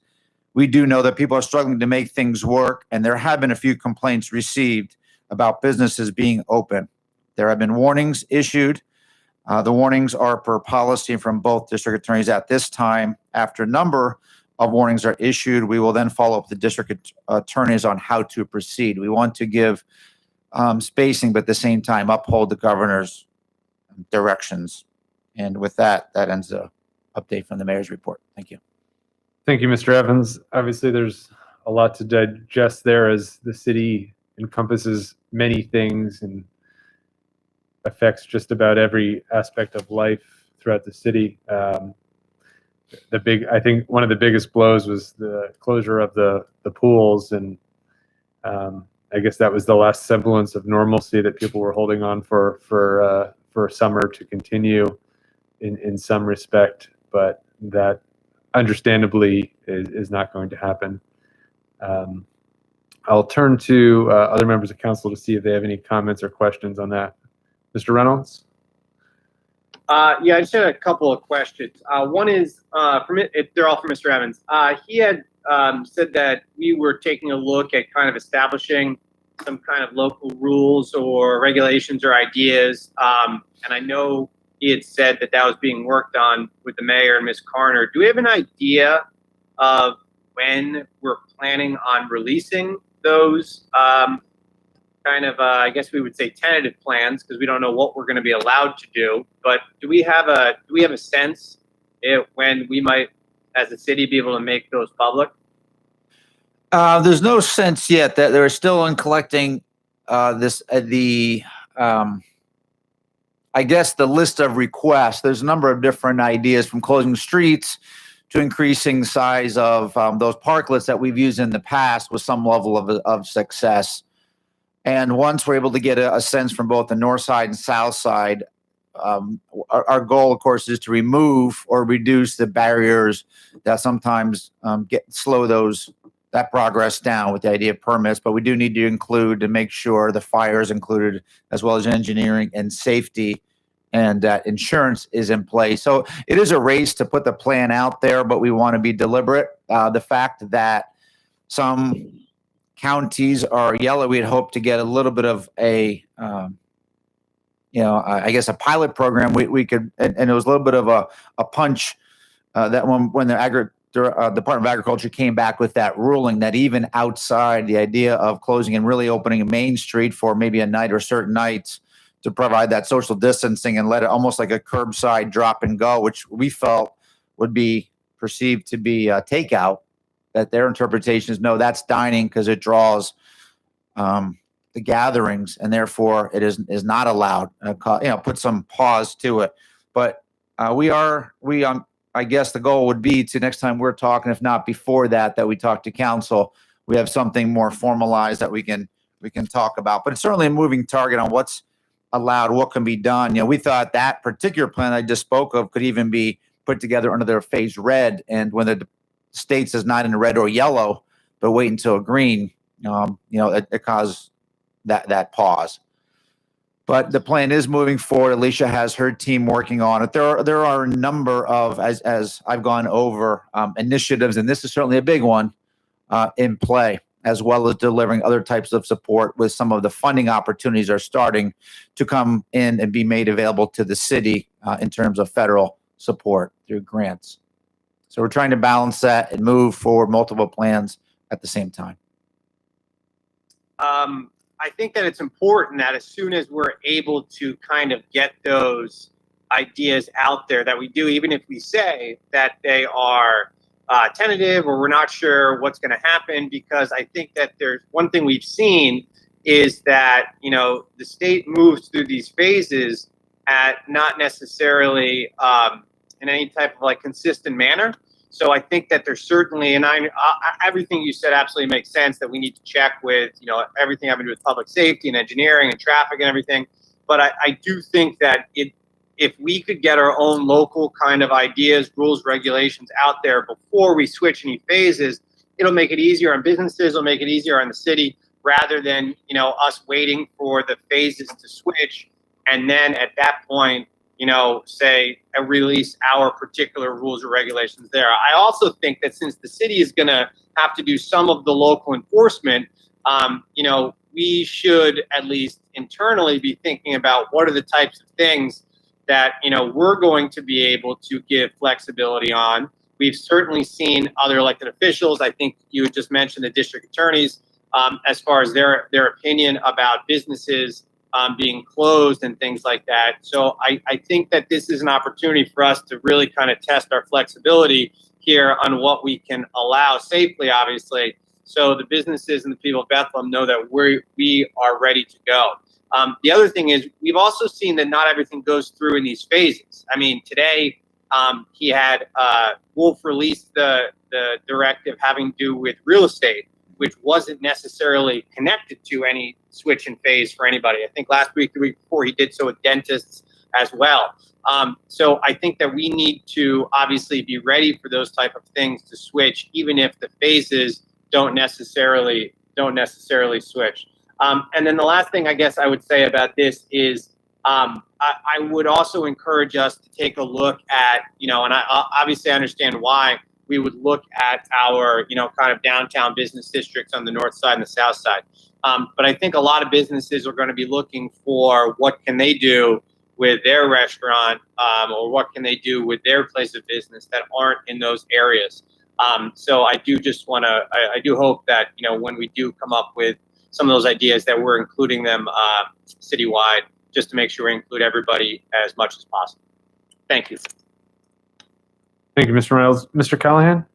We do know that people are struggling to make things work, and there have been a few complaints received about businesses being open. There have been warnings issued. The warnings are per policy from both district attorneys at this time. After a number of warnings are issued, we will then follow up with the district attorneys on how to proceed. We want to give spacing, but at the same time uphold the governor's directions. And with that, that ends the update from the mayor's report. Thank you. Thank you, Mr. Evans. Obviously, there's a lot to digest there, as the city encompasses many things and affects just about every aspect of life throughout the city. I think one of the biggest blows was the closure of the pools, and I guess that was the last semblance of normalcy that people were holding on for summer to continue in some respect, but that understandably is not going to happen. I'll turn to other members of council to see if they have any comments or questions on that. Mr. Reynolds? Yeah, I just had a couple of questions. One is, they're all for Mr. Evans. He had said that we were taking a look at kind of establishing some kind of local rules or regulations or ideas. And I know he had said that that was being worked on with the mayor and Ms. Carner. Do we have an idea of when we're planning on releasing those I guess we would say tentative plans, because we don't know what we're going to be allowed to do. But do we have a sense when we might, as a city, be able to make those public? There's no sense yet that they're still in collecting I guess the list of requests. There's a number of different ideas, from closing streets to increasing the size of those parklets that we've used in the past with some level of success. And once we're able to get a sense from both the north side and south side, our goal, of course, is to remove or reduce the barriers that sometimes slow that progress down with the idea of permits. But we do need to include to make sure the fire is included, as well as engineering and safety and that insurance is in place. So it is a race to put the plan out there, but we want to be deliberate. The fact that some counties are yellow, we'd hope to get a little bit of a, I guess a pilot program. We could, and it was a little bit of a punch that when the Department of Agriculture came back with that ruling that even outside the idea of closing and really opening a Main Street for maybe a night or certain nights to provide that social distancing and let it almost like a curbside drop and go, which we felt would be perceived to be takeout, that their interpretation is no, that's dining because it draws the gatherings and therefore it is not allowed. Put some pause to it. But I guess the goal would be to next time we're talking, if not before that we talk to council, we have something more formalized that we can talk about. But it's certainly a moving target on what's allowed, what can be done. We thought that particular plan I just spoke of could even be put together under their phase red, and when the states is not in a red or yellow, but wait until a green, it caused that pause. But the plan is moving forward. Alicia has her team working on it. There are a number of, as I've gone over, initiatives, and this is certainly a big one, in play, as well as delivering other types of support with some of the funding opportunities are starting to come in and be made available to the city in terms of federal support through grants. So we're trying to balance that and move forward multiple plans at the same time. I think that it's important that as soon as we're able to kind of get those ideas out there that we do, even if we say that they are tentative or we're not sure what's going to happen, because I think that there's one thing we've seen is that, the state moves through these phases at not necessarily in any type of like consistent manner. So I think that there's certainly, and everything you said absolutely makes sense, that we need to check with, everything having to do with public safety and engineering and traffic and everything. But I do think that if we could get our own local kind of ideas, rules, regulations out there before we switch any phases, it'll make it easier on businesses, it'll make it easier on the city, rather than, us waiting for the phases to switch. And then at that point, say release our particular rules or regulations there. I also think that since the city is going to have to do some of the local enforcement, we should at least internally be thinking about what are the types of things that, we're going to be able to give flexibility on. We've certainly seen other elected officials. I think you had just mentioned the district attorneys, as far as their opinion about businesses being closed and things like that. So I think that this is an opportunity for us to really kind of test our flexibility here on what we can allow safely, obviously, so the businesses and the people of Bethlehem know that we are ready to go. The other thing is we've also seen that not everything goes through in these phases. I mean, today he had Wolf released the directive having to do with real estate, which wasn't necessarily connected to any switch in phase for anybody. I think last week, the week before, he did so with dentists as well. So I think that we need to obviously be ready for those type of things to switch, even if the phases don't necessarily switch. And then the last thing I guess I would say about this is I would also encourage us to take a look at, and I obviously understand why we would look at our, kind of downtown business districts on the north side and the south side. But I think a lot of businesses are going to be looking for what can they do with their restaurant, or what can they do with their place of business that aren't in those areas. So I do just want to, I do hope that, when we do come up with some of those ideas, that we're including them citywide, just to make sure we include everybody as much as possible. Thank you. Thank you, Mr. Reynolds. Mr. Callahan?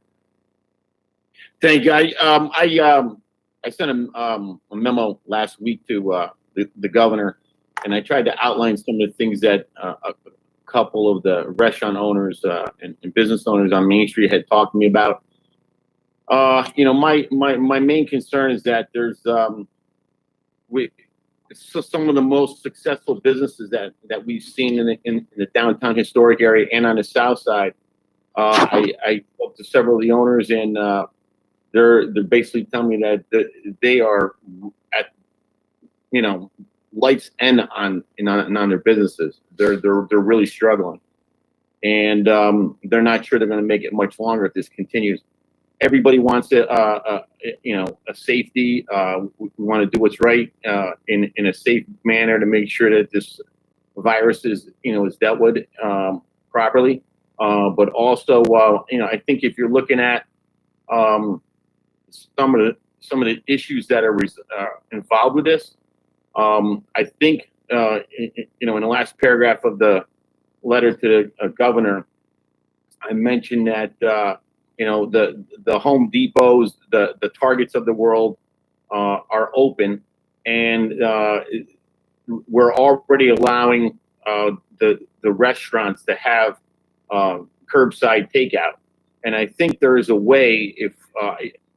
Thank you. I sent a memo last week to the governor, and I tried to outline some of the things that a couple of the restaurant owners and business owners on Main Street had talked to me about. My main concern is that there's some of the most successful businesses that we've seen in the downtown historic area and on the south side. I spoke to several of the owners, and they're basically telling me that they are at, lights end on their businesses. They're really struggling, and they're not sure they're going to make it much longer if this continues. Everybody wants a safety. We want to do what's right in a safe manner to make sure that this virus is dealt with properly. But also, I think if you're looking at some of the issues that are involved with this, I think in the last paragraph of the letter to the governor, I mentioned that the Home Depots, the Targets of the world are open, and we're already allowing the restaurants to have curbside takeout. And I think there is a way. If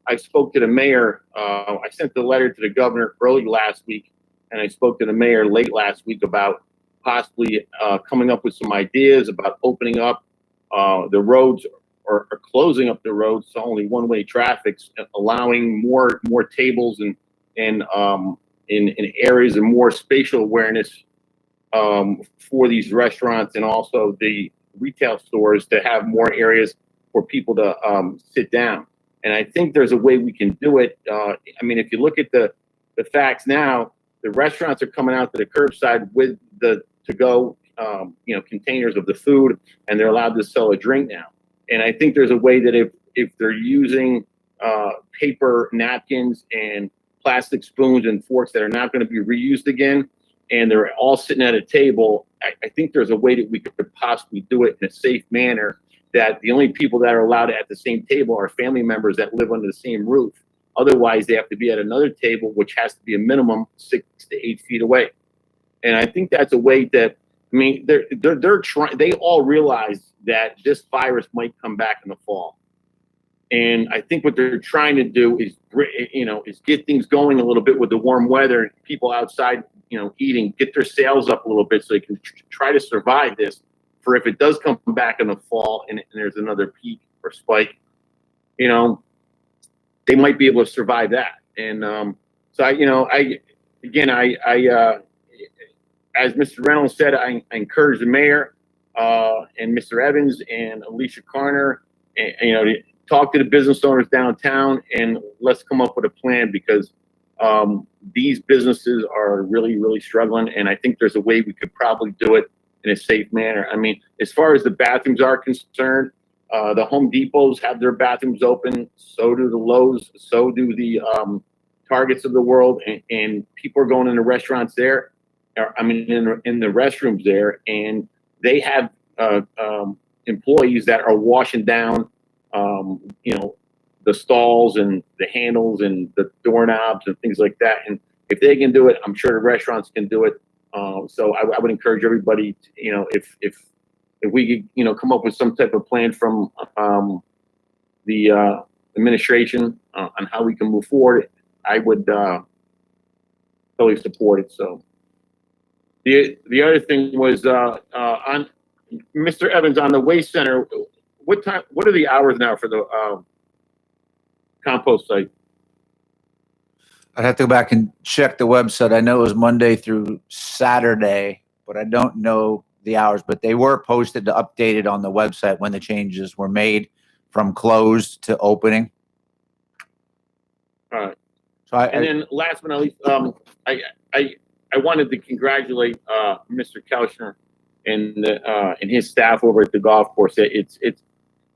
I spoke to the mayor, I sent the letter to the governor early last week, and I spoke to the mayor late last week about possibly coming up with some ideas about opening up the roads or closing up the roads to only one-way traffic, allowing more tables and in areas of more spatial awareness for these restaurants and also the retail stores to have more areas for people to sit down. And I think there's a way we can do it. I mean, if you look at the facts now, the restaurants are coming out to the curbside with the to-go containers of the food, and they're allowed to sell a drink now. And I think there's a way that if they're using paper napkins and plastic spoons and forks that are not going to be reused again, and they're all sitting at a table, I think there's a way that we could possibly do it in a safe manner, that the only people that are allowed at the same table are family members that live under the same roof. Otherwise, they have to be at another table, which has to be a minimum 6 to 8 feet away. And I think that's a way that, I mean, they're trying. They all realize that this virus might come back in the fall, and I think what they're trying to do is get things going a little bit with the warm weather and people outside, eating, get their sales up a little bit so they can try to survive this. For if it does come back in the fall and there's another peak or spike, they might be able to survive that. And so I as Mr. Reynolds said, I encourage the mayor and Mr. Evans and Alicia Carner, to talk to the business owners downtown and let's come up with a plan, because these businesses are really, really struggling. And I think there's a way we could probably do it in a safe manner. I mean, as far as the bathrooms are concerned, the Home Depots have their bathrooms open. So do the Lowe's. So do the Targets of the world. And people are going in the restaurants there. In the restrooms there, and they have employees that are washing down, the stalls and the handles and the doorknobs and things like that. And if they can do it, I'm sure the restaurants can do it. So I would encourage everybody to, if we could, come up with some type of plan from the administration on how we can move forward, I would totally support it. So. The other thing was on Mr. Evans on the waste center. What are the hours now for the compost site? I'd have to go back and check the website. I know it was Monday through Saturday, but I don't know the hours. But they were posted to updated on the website when the changes were made from closed to opening. All right. So and then last but not least, I wanted to congratulate Mr. Kelchner and his staff over at the golf course.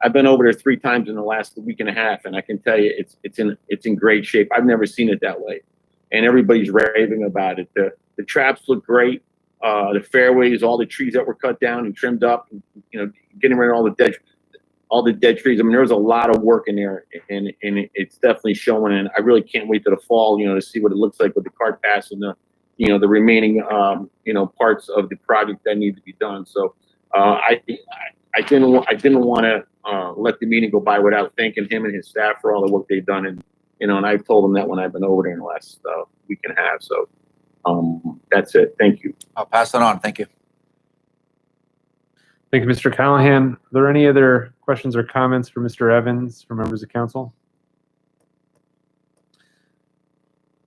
I've been over there 3 times in the last week and a half, and I can tell you it's in great shape. I've never seen it that way, and everybody's raving about it. The traps look great. The fairways, all the trees that were cut down and trimmed up, getting rid of all the dead trees. I mean, there was a lot of work in there, and it's definitely showing. And I really can't wait to the fall, to see what it looks like with the cart pass and the remaining, parts of the project that need to be done. So I didn't want to let the meeting go by without thanking him and his staff for all the work they've done. And I've told them that when I've been over there in the last week and a half. So that's it. Thank you. I'll pass it on. Thank you. Thank you, Mr. Callahan. Are there any other questions or comments for Mr. Evans from members of council?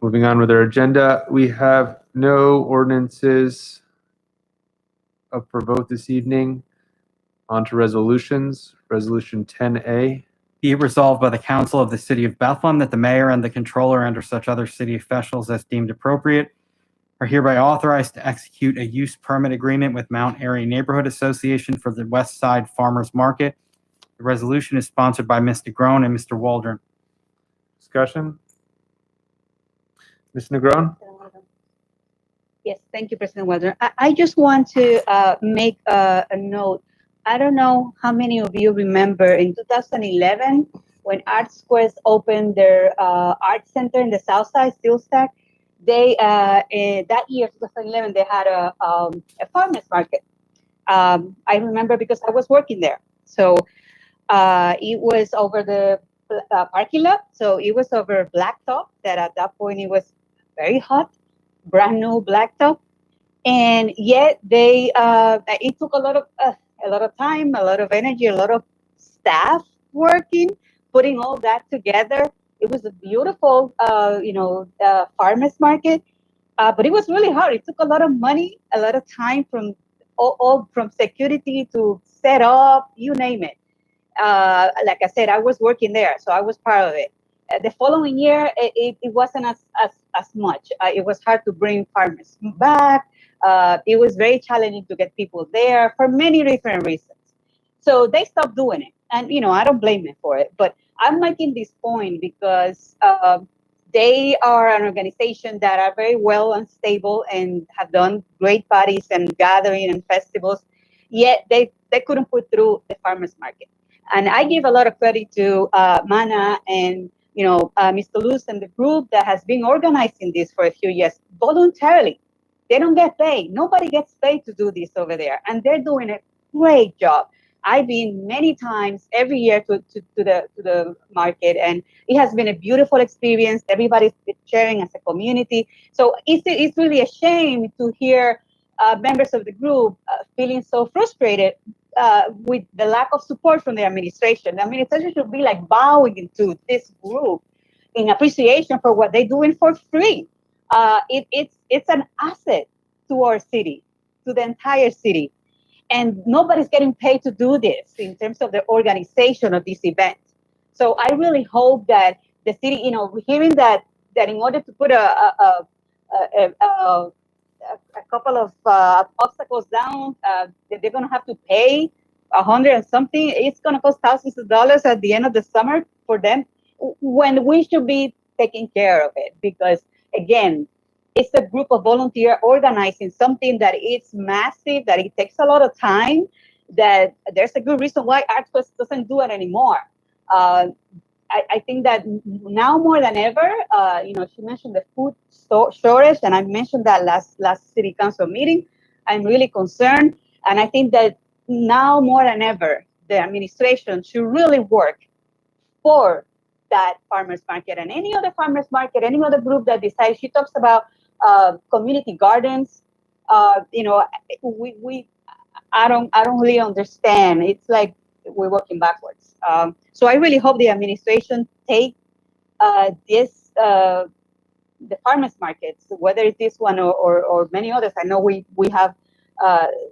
Moving on with our agenda, we have no ordinances up for vote this evening. On to resolutions. Resolution 10A. Be it resolved by the council of the city of Bethlehem that the mayor and the controller and or such other city officials as deemed appropriate are hereby authorized to execute a use permit agreement with Mount Airy Neighborhood Association for the West Side Farmers Market. The resolution is sponsored by Mr. Groen and Mr. Waldron. Discussion? Ms. Negron? Yes, thank you, President Waldron. I just want to make a note. I don't know how many of you remember in 2011 when Art Squares opened their art center in the South Side, Steel Stack. They that year, 2011, they had a farmers market. I remember because I was working there. So it was over the parking lot. So it was over blacktop. That at that point it was very hot, brand new blacktop, and yet they it took a lot of time, a lot of energy, a lot of staff working, putting all that together. It was a beautiful, farmers market, but it was really hard. It took a lot of money, a lot of time from all from security to set up, you name it. Like I said, I was working there, so I was part of it. The following year, it wasn't as much. It was hard to bring farmers back. It was very challenging to get people there for many different reasons. So they stopped doing it. And, I don't blame them for it. But I'm making this point because they are an organization that are very well and stable and have done great parties and gathering and festivals. Yet they couldn't put through the farmers market. And I give a lot of credit to Mana and Mr. Luz and the group that has been organizing this for a few years voluntarily. They don't get paid. Nobody gets paid to do this over there, and they're doing a great job. I've been many times every year to the market, and it has been a beautiful experience. Everybody's sharing as a community. So it's really a shame to hear members of the group feeling so frustrated with the lack of support from the administration. The administration should be like bowing to this group in appreciation for what they're doing for free. It's an asset to our city, to the entire city. And nobody's getting paid to do this in terms of the organization of this event. So I really hope that the city, hearing that in order to put a couple of obstacles down, that they're going to have to pay 100 and something. It's going to cost thousands of dollars at the end of the summer for them, when we should be taking care of it. Because again, it's a group of volunteers organizing something that is massive, that it takes a lot of time, that there's a good reason why ArtQuest doesn't do it anymore. I think that now more than ever, she mentioned the food shortage, and I mentioned that last city council meeting. I'm really concerned, and I think that now more than ever, the administration should really work for that farmers market and any other farmers market, any other group that decides. She talks about community gardens. I don't really understand. It's like we're working backwards. So I really hope the administration take the farmers markets, whether it's this one or many others. I know we have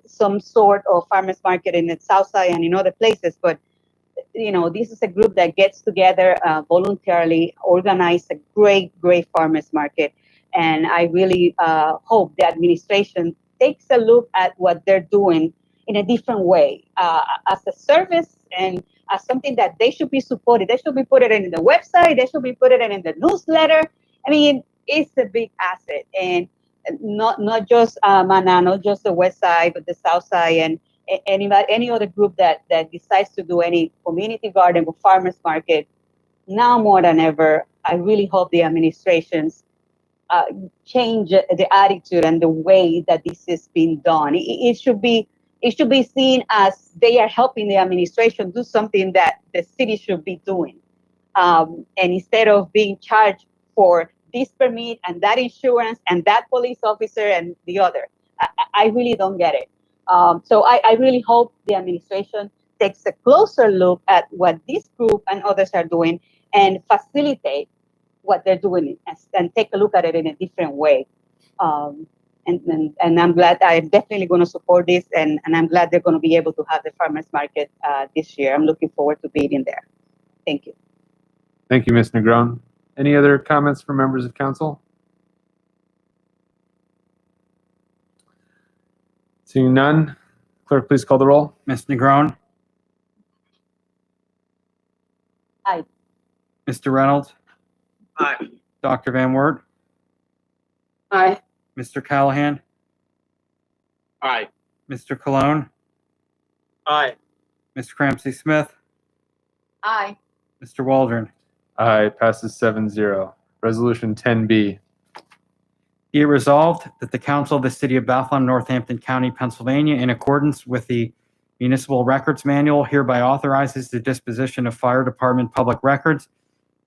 some sort of farmers market in the South Side and in other places, but this is a group that gets together voluntarily, organize a great farmers market. And I really hope the administration takes a look at what they're doing in a different way, as a service and as something that they should be supported. They should be put it in the website. They should be put it in the newsletter. I mean, it's a big asset, and not just Mana, not just the West Side, but the South Side and any other group that decides to do any community garden or farmers market. Now more than ever, I really hope the administrations change the attitude and the way that this is being done. It should be seen as they are helping the administration do something that the city should be doing. And instead of being charged for this permit and that insurance and that police officer and the other, I really don't get it. So I really hope the administration takes a closer look at what this group and others are doing and facilitate what they're doing and take a look at it in a different way. And I'm glad, I'm definitely going to support this, and I'm glad they're going to be able to have the farmers market this year. I'm looking forward to being there. Thank you. Thank you, Ms. Negron. Any other comments from members of council? Seeing none, clerk, please call the roll. Ms. Negron? Aye. Mr. Reynolds? Aye. Dr. Van Wert? Aye. Mr. Callahan? Aye. Mr. Cologne? Aye. Ms. Cramsey Smith? Aye. Mr. Waldron? Aye, passes 7-0. Resolution 10B. Be it resolved that the Council of the City of Bethlehem, Northampton County, Pennsylvania, in accordance with the Municipal Records Manual, hereby authorizes the disposition of fire department public records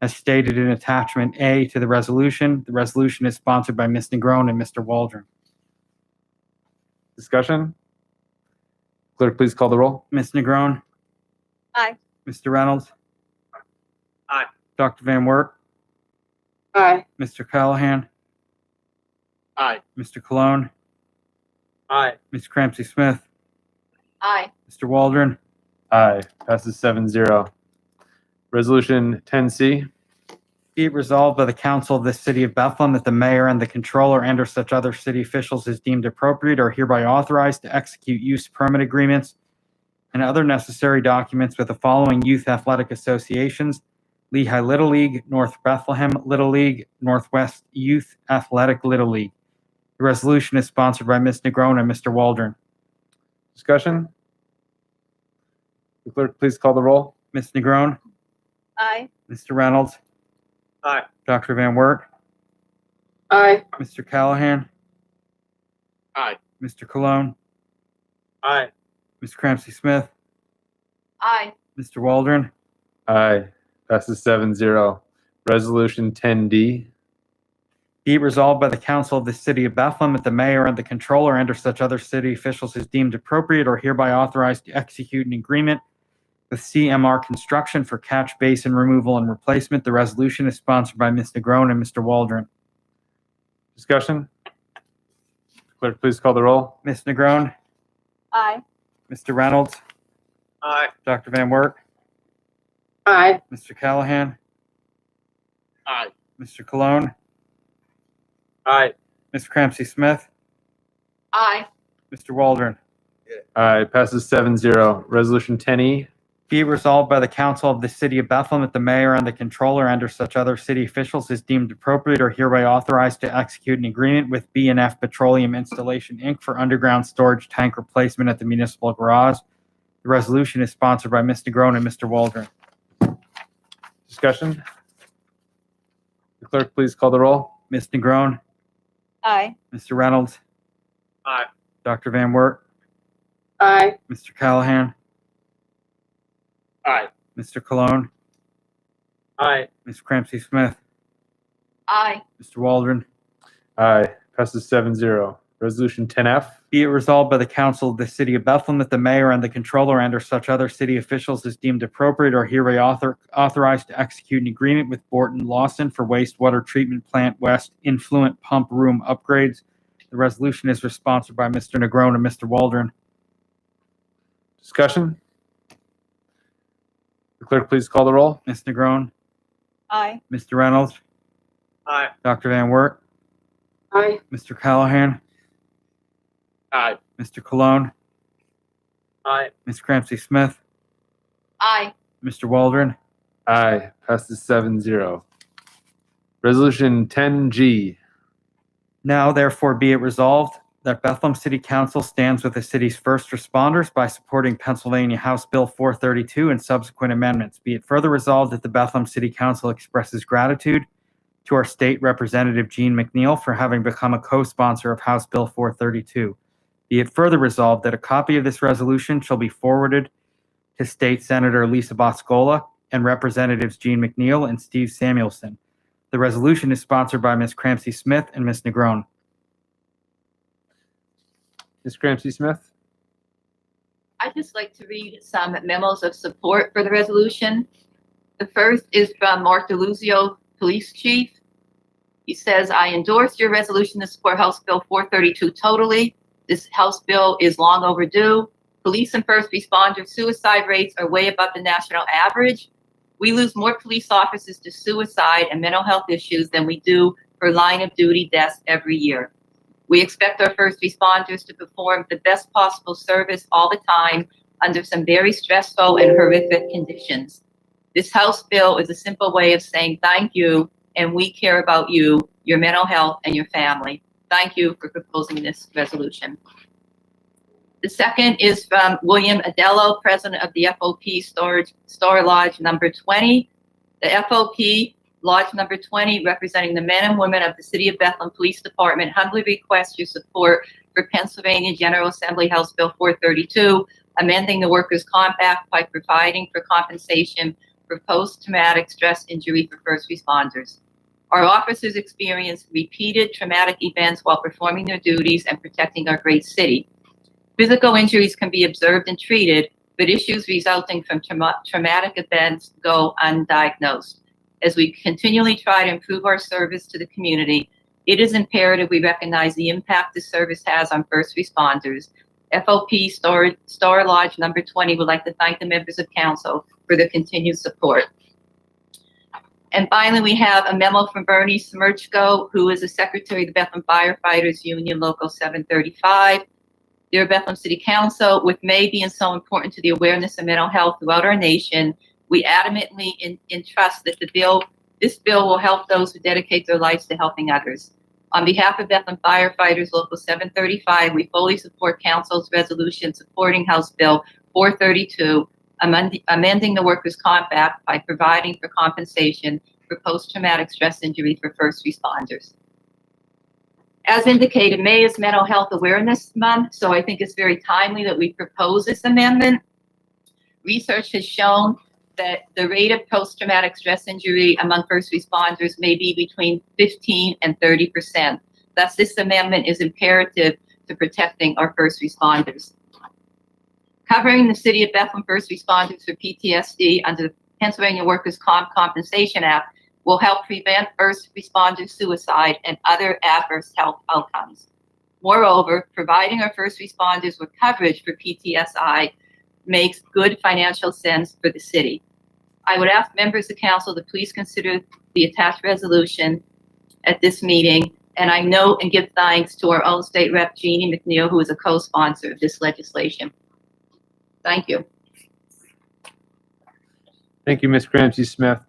as stated in attachment A to the resolution. The resolution is sponsored by Ms. Negron and Mr. Waldron. Discussion? Clerk, please call the roll. Ms. Negron? Aye. Mr. Reynolds? Aye. Dr. Van Wert? Aye. Mr. Callahan? Aye. Mr. Cologne? Aye. Ms. Cramsey Smith? Aye. Mr. Waldron? Aye, passes 7-0. Resolution 10C. Be it resolved by the Council of the City of Bethlehem that the mayor and the controller and or such other city officials as deemed appropriate are hereby authorized to execute use permit agreements and other necessary documents with the following youth athletic associations: Lehigh Little League, North Bethlehem Little League, Northwest Youth Athletic Little League. The resolution is sponsored by Ms. Negron and Mr. Waldron. Discussion? The clerk, please call the roll. Ms. Negron? Aye. Mr. Reynolds? Aye. Dr. Van Wert? Aye. Mr. Callahan? Aye. Mr. Cologne? Aye. Ms. Cramsey Smith? Aye. Mr. Waldron? Aye, passes 7-0. Resolution 10D. Be it resolved by the Council of the City of Bethlehem that the mayor and the controller and or such other city officials as deemed appropriate are hereby authorized to execute an agreement with CMR Construction for catch basin removal and replacement. The resolution is sponsored by Ms. Negron and Mr. Waldron. Discussion? Clerk, please call the roll. Ms. Negron? Aye. Mr. Reynolds? Aye. Dr. Van Wert? Aye. Mr. Callahan? Aye. Mr. Cologne? Aye. Ms. Cramsey Smith? Aye. Mr. Waldron? Aye, passes 7-0. Resolution 10E. Be it resolved by the Council of the City of Bethlehem that the mayor and the controller and or such other city officials as deemed appropriate are hereby authorized to execute an agreement with B&F Petroleum Installation, Inc. for underground storage tank replacement at the municipal garage. The resolution is sponsored by Ms. Negron and Mr. Waldron. Discussion? The clerk, please call the roll. Ms. Negron? Aye. Mr. Reynolds? Aye. Dr. Van Wert? Aye. Mr. Callahan? Aye. Mr. Cologne? Aye. Ms. Cramsey Smith? Aye. Mr. Waldron? Aye, passes 7-0. Resolution 10F. Be it resolved by the Council of the City of Bethlehem that the mayor and the controller and or such other city officials as deemed appropriate are hereby authorized to execute an agreement with Borton Lawson for wastewater treatment plant west influent pump room upgrades. The resolution is sponsored by Mr. Negron and Mr. Waldron. Discussion? The clerk, please call the roll. Ms. Negron? Aye. Mr. Reynolds? Aye. Dr. Van Wert? Aye. Mr. Callahan? Aye. Mr. Cologne? Aye. Ms. Cramsey Smith? Aye. Mr. Waldron? Aye, passes 7-0. Resolution 10G. Now, therefore, be it resolved that Bethlehem City Council stands with the city's first responders by supporting Pennsylvania House Bill 432 and subsequent amendments. Be it further resolved that the Bethlehem City Council expresses gratitude to our state representative Gene McNeil for having become a co-sponsor of House Bill 432. Be it further resolved that a copy of this resolution shall be forwarded to State Senator Lisa Boscola and Representatives Gene McNeil and Steve Samuelson. The resolution is sponsored by Ms. Cramsey Smith and Ms. Negron. Ms. Cramsey Smith? I'd just like to read some memos of support for the resolution. The first is from Mark DeLuzio, Police Chief. He says, I endorse your resolution to support House Bill 432 totally. This House bill is long overdue. Police and first responder suicide rates are way above the national average. We lose more police officers to suicide and mental health issues than we do for line of duty deaths every year. We expect our first responders to perform the best possible service all the time under some very stressful and horrific conditions. This House bill is a simple way of saying thank you, and we care about you, your mental health, and your family. Thank you for proposing this resolution. The second is from William Adello, president of the FOP Star Lodge number 20. The FOP Lodge number 20, representing the men and women of the City of Bethlehem Police Department, humbly requests your support for Pennsylvania General Assembly House Bill 432, amending the Workers' Comp Act by providing for compensation for post-traumatic stress injury for first responders. Our officers experience repeated traumatic events while performing their duties and protecting our great city. Physical injuries can be observed and treated, but issues resulting from traumatic events go undiagnosed. As we continually try to improve our service to the community, it is imperative we recognize the impact this service has on first responders. FOP Star Lodge number 20 would like to thank the members of council for their continued support. And finally, we have a memo from Bernie Smirchko, who is the secretary of the Bethlehem Firefighters Union Local 735. Dear Bethlehem City Council, with May being so important to the awareness of mental health throughout our nation, we adamantly entrust that this bill will help those who dedicate their lives to helping others. On behalf of Bethlehem Firefighters Local 735, we fully support Council's resolution supporting House Bill 432, amending the Workers' Comp Act by providing for compensation for post-traumatic stress injury for first responders. As indicated, May is Mental Health Awareness Month, so I think it's very timely that we propose this amendment. Research has shown that the rate of post-traumatic stress injury among first responders may be between 15 and 30%. Thus, this amendment is imperative to protecting our first responders. Covering the City of Bethlehem first responders for PTSD under the Pennsylvania Workers' Compensation Act will help prevent first responder suicide and other adverse health outcomes. Moreover, providing our first responders with coverage for PTSI makes good financial sense for the city. I would ask members of council to please consider the attached resolution at this meeting, and I note and give thanks to our own state rep, Jeannie McNeil, who is a co-sponsor of this legislation. Thank you. Thank you, Ms. Ramsey Smith.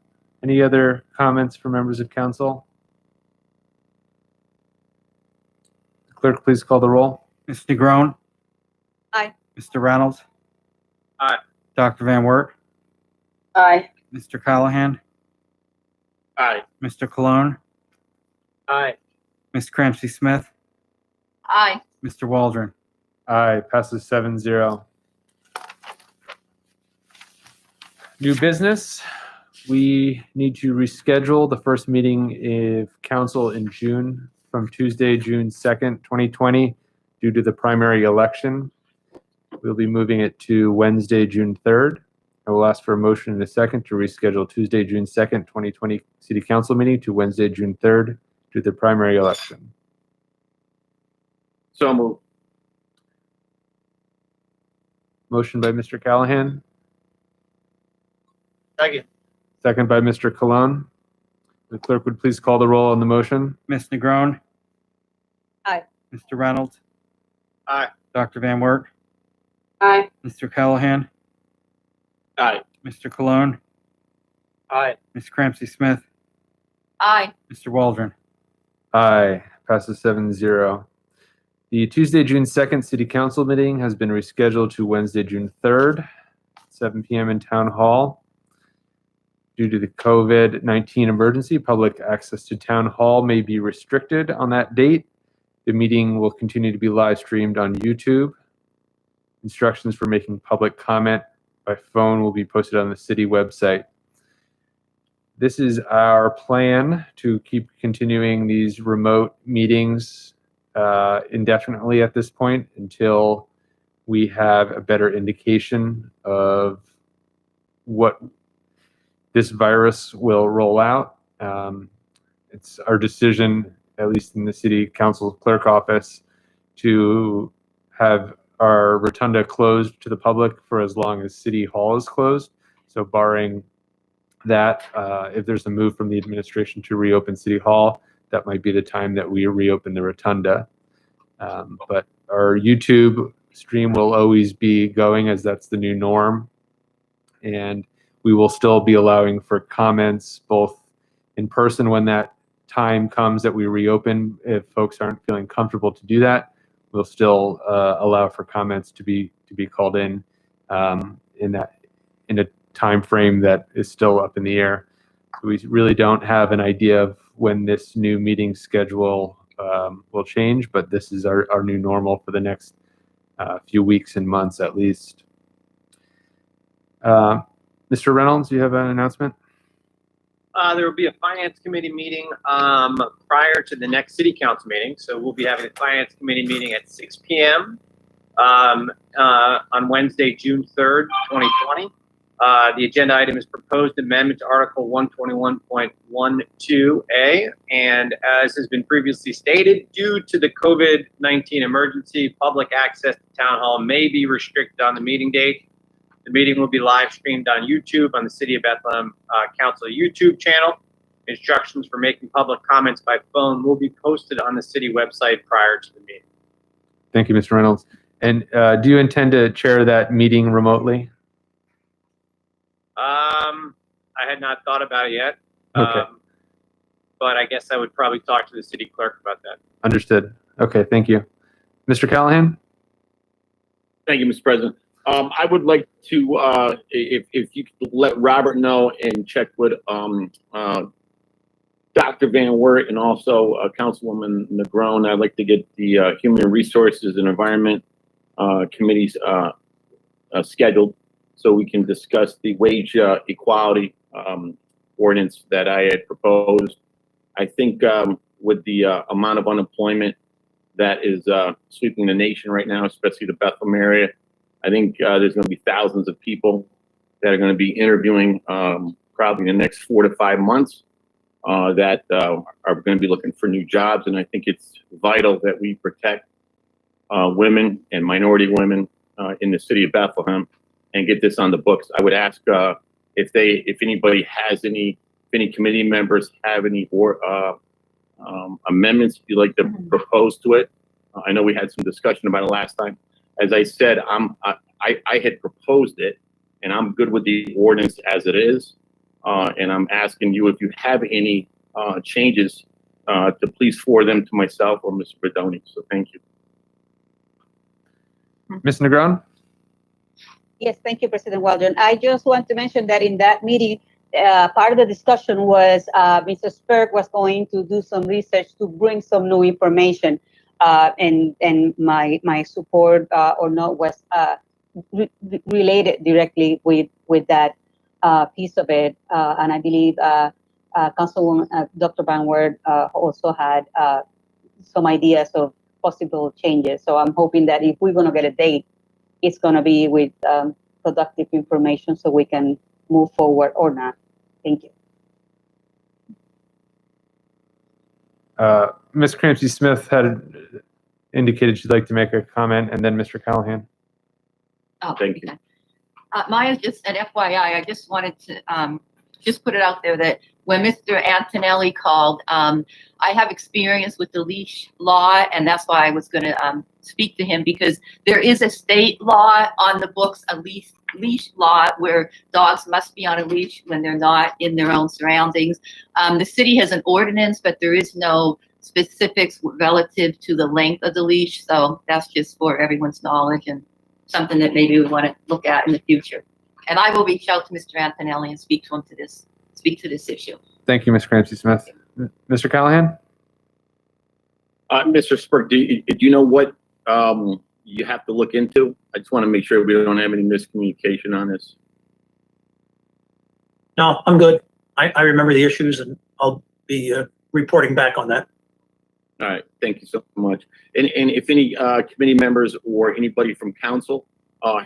Any other comments from members of council? Clerk, please call the roll. Ms. Negron? Aye. Mr. Reynolds? Aye. Dr. Van Wert? Aye. Mr. Callahan? Aye. Mr. Cologne? Aye. Ms. Cramsey Smith? Aye. Mr. Waldron? Aye, passes 7-0. New business. We need to reschedule the first meeting of council in June from Tuesday, June 2nd, 2020, due to the primary election. We'll be moving it to Wednesday, June 3rd. I will ask for a motion in a second to reschedule Tuesday, June 2nd, 2020 City Council meeting to Wednesday, June 3rd, due to the primary election. So moved. Motion by Mr. Callahan, Second. second by Mr. Cologne. The clerk would please call the roll on the motion. Ms. Negron? Aye. Mr. Reynolds? Aye. Dr. Van Wert? Aye. Mr. Callahan? Aye. Mr. Cologne? Aye. Ms. Cramsey Smith? Aye. Mr. Waldron? Aye, passes 7-0. The Tuesday, June 2nd City Council meeting has been rescheduled to Wednesday, June 3rd, 7 p.m. in Town Hall. Due to the COVID-19 emergency, public access to Town Hall may be restricted on that date. The meeting will continue to be live streamed on YouTube. Instructions for making public comment by phone will be posted on the city website. This is our plan to keep continuing these remote meetings indefinitely at this point until we have a better indication of what this virus will roll out. it's our decision, at least in the city council clerk office, to have our rotunda closed to the public for as long as City Hall is closed. So barring that, if there's a move from the administration to reopen City Hall, that might be the time that we reopen the rotunda. But our YouTube stream will always be going, as that's the new norm. And we will still be allowing for comments both in person when that time comes that we reopen. If folks aren't feeling comfortable to do that, we'll still allow for comments to be called in a time frame that is still up in the air. So we really don't have an idea of when this new meeting schedule will change, but this is our new normal for the next few weeks and months at least. Mr. Reynolds, you have an announcement? There will be a finance committee meeting prior to the next city council meeting. So we'll be having a finance committee meeting at 6 p.m. On Wednesday, June 3rd, 2020. The agenda item is proposed amendment to Article 121.12A. And as has been previously stated, due to the COVID-19 emergency, public access to Town Hall may be restricted on the meeting date. The meeting will be live streamed on YouTube on the City of Bethlehem Council YouTube channel. Instructions for making public comments by phone will be posted on the city website prior to the meeting. Thank you, Mr. Reynolds. And do you intend to chair that meeting remotely? I had not thought about it yet. Okay. But I guess I would probably talk to the city clerk about that. Understood. Okay, thank you. Mr. Callahan? Thank you, Mr. President. I would like to, if you could let Robert know and check with Dr. Van Wert and also Councilwoman Negron. I'd like to get the Human Resources and Environment committees scheduled so we can discuss the wage equality ordinance that I had proposed. I think with the amount of unemployment that is sweeping the nation right now, especially the Bethlehem area, I think there's going to be thousands of people that are going to be interviewing probably in the next 4 to 5 months that are going to be looking for new jobs. And I think it's vital that we protect women and minority women in the city of Bethlehem and get this on the books. I would ask if anybody has any committee members have any amendments you'd like to propose to it. I know we had some discussion about it last time. As I said, I had proposed it, and I'm good with the ordinance as it is. And I'm asking you if you have any changes to please forward them to myself or Mr. Bedoni. So thank you. Ms. Negron? Yes, thank you, President Waldron. I just want to mention that in that meeting, part of the discussion was Mr. Spurk was going to do some research to bring some new information. And my support or not was related directly with that piece of it. And I believe Councilwoman Dr. Van Wert also had some ideas of possible changes. So I'm hoping that if we're going to get a date, it's going to be with productive information so we can move forward or not. Thank you. Ms. Cramsey-Smith had indicated she'd like to make a comment, and then Mr. Callahan. Oh, Thank you. okay. Maya, just an FYI, I just wanted to just put it out there that when Mr. Antonelli called, I have experience with the leash law, and that's why I was going to speak to him, because there is a state law on the books, a leash law, where dogs must be on a leash when they're not in their own surroundings. The city has an ordinance, but there is no specifics relative to the length of the leash. So that's just for everyone's knowledge and something that maybe we want to look at in the future. And I will reach out to Mr. Antonelli and speak to him speak to this issue. Thank you, Ms. Cramsey-Smith. Mr. Callahan? Mr. Spurk, do you know what you have to look into? I just want to make sure we don't have any miscommunication on this. No, I'm good. I remember the issues, and I'll be reporting back on that. All right, thank you so much. And if any committee members or anybody from council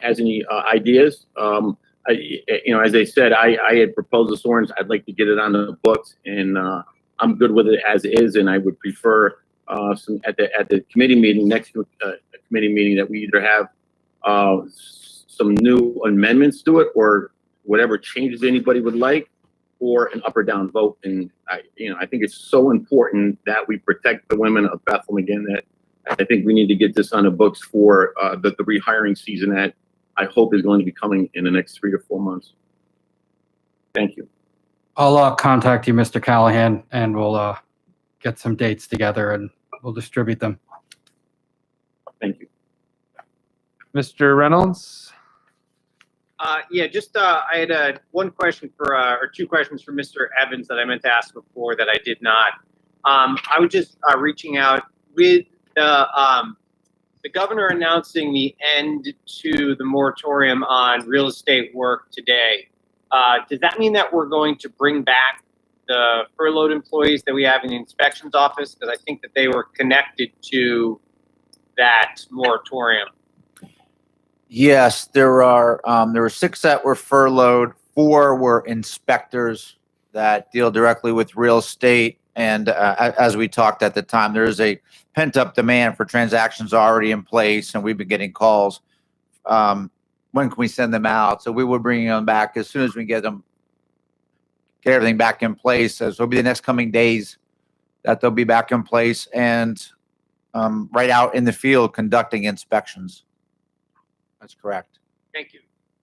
has any ideas, as I said, I had proposed this ordinance. I'd like to get it on the books and I'm good with it as is, and I would prefer some at the committee meeting, next committee meeting, that we either have some new amendments to it or whatever changes anybody would like, or an up or down vote. And I think it's so important that we protect the women of Bethlehem again, that I think we need to get this on the books for the rehiring season that I hope is going to be coming in the next 3 to 4 months. Thank you. I'll contact you, Mr. Callahan, and we'll get some dates together and we'll distribute them. Thank you. Mr. Reynolds? Yeah, just I had one question for or two questions for Mr. Evans that I meant to ask before that I did not. I was just reaching out with the governor announcing the end to the moratorium on real estate work today. Does that mean that we're going to bring back the furloughed employees that we have in the inspections office? Because I think that they were connected to that moratorium. Yes, there were 6 that were furloughed, 4 were inspectors that deal directly with real estate. And as we talked at the time, there's a pent-up demand for transactions already in place, and we've been getting calls. When can we send them out? So we will bring them back as soon as we get everything back in place. So it'll be the next coming days that they'll be back in place and right out in the field conducting inspections. That's correct. Thank you.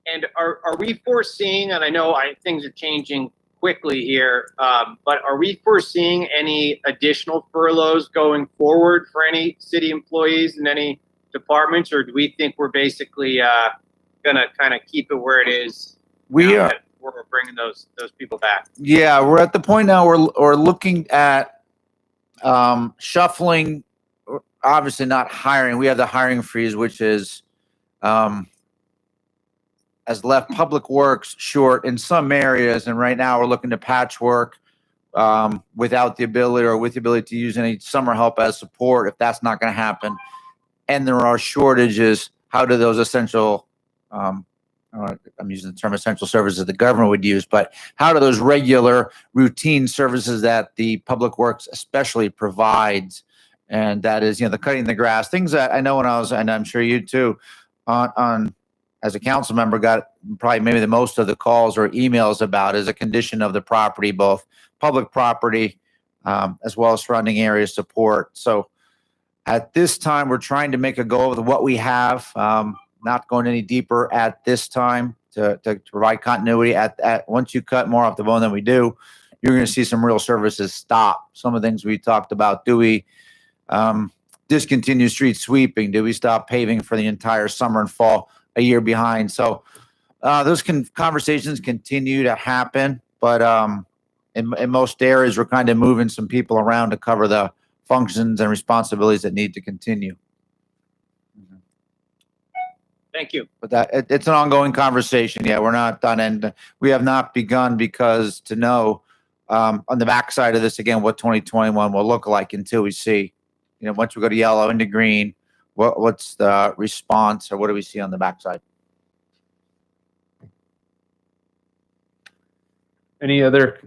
And are we foreseeing, and I know things are changing quickly here, but are we foreseeing any additional furloughs going forward for any city employees in any departments, or do we think we're basically going to kind of keep it where it is? We are. We're bringing those people back. Yeah, we're at the point now we're looking at shuffling, obviously not hiring. We have the hiring freeze, which is has left public works short in some areas. And right now we're looking to patchwork without the ability or with the ability to use any summer help as support if that's not going to happen. And there are shortages. How do those essential, I'm using the term essential services the government would use, but how do those regular routine services that the public works especially provides? And that is, the cutting the grass, things that I know when I was, and I'm sure you too, on as a council member, got probably maybe the most of the calls or emails about is a condition of the property, both public property as well as surrounding area support. So at this time, we're trying to make a go of what we have, not going any deeper at this time to provide continuity. At once you cut more off the bone than we do, you're going to see some real services stop. Some of the things we talked about. Do we discontinue street sweeping? Do we stop paving for the entire summer and fall a year behind? So those conversations continue to happen, but in most areas, we're kind of moving some people around to cover the functions and responsibilities that need to continue. Thank you. But it's an ongoing conversation. Yeah, we're not done, and we have not begun because to know on the backside of this again what 2021 will look like until we see, once we go to yellow into green, what's the response or what do we see on the backside? Any other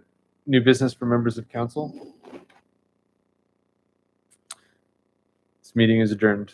new business for members of council? This meeting is adjourned.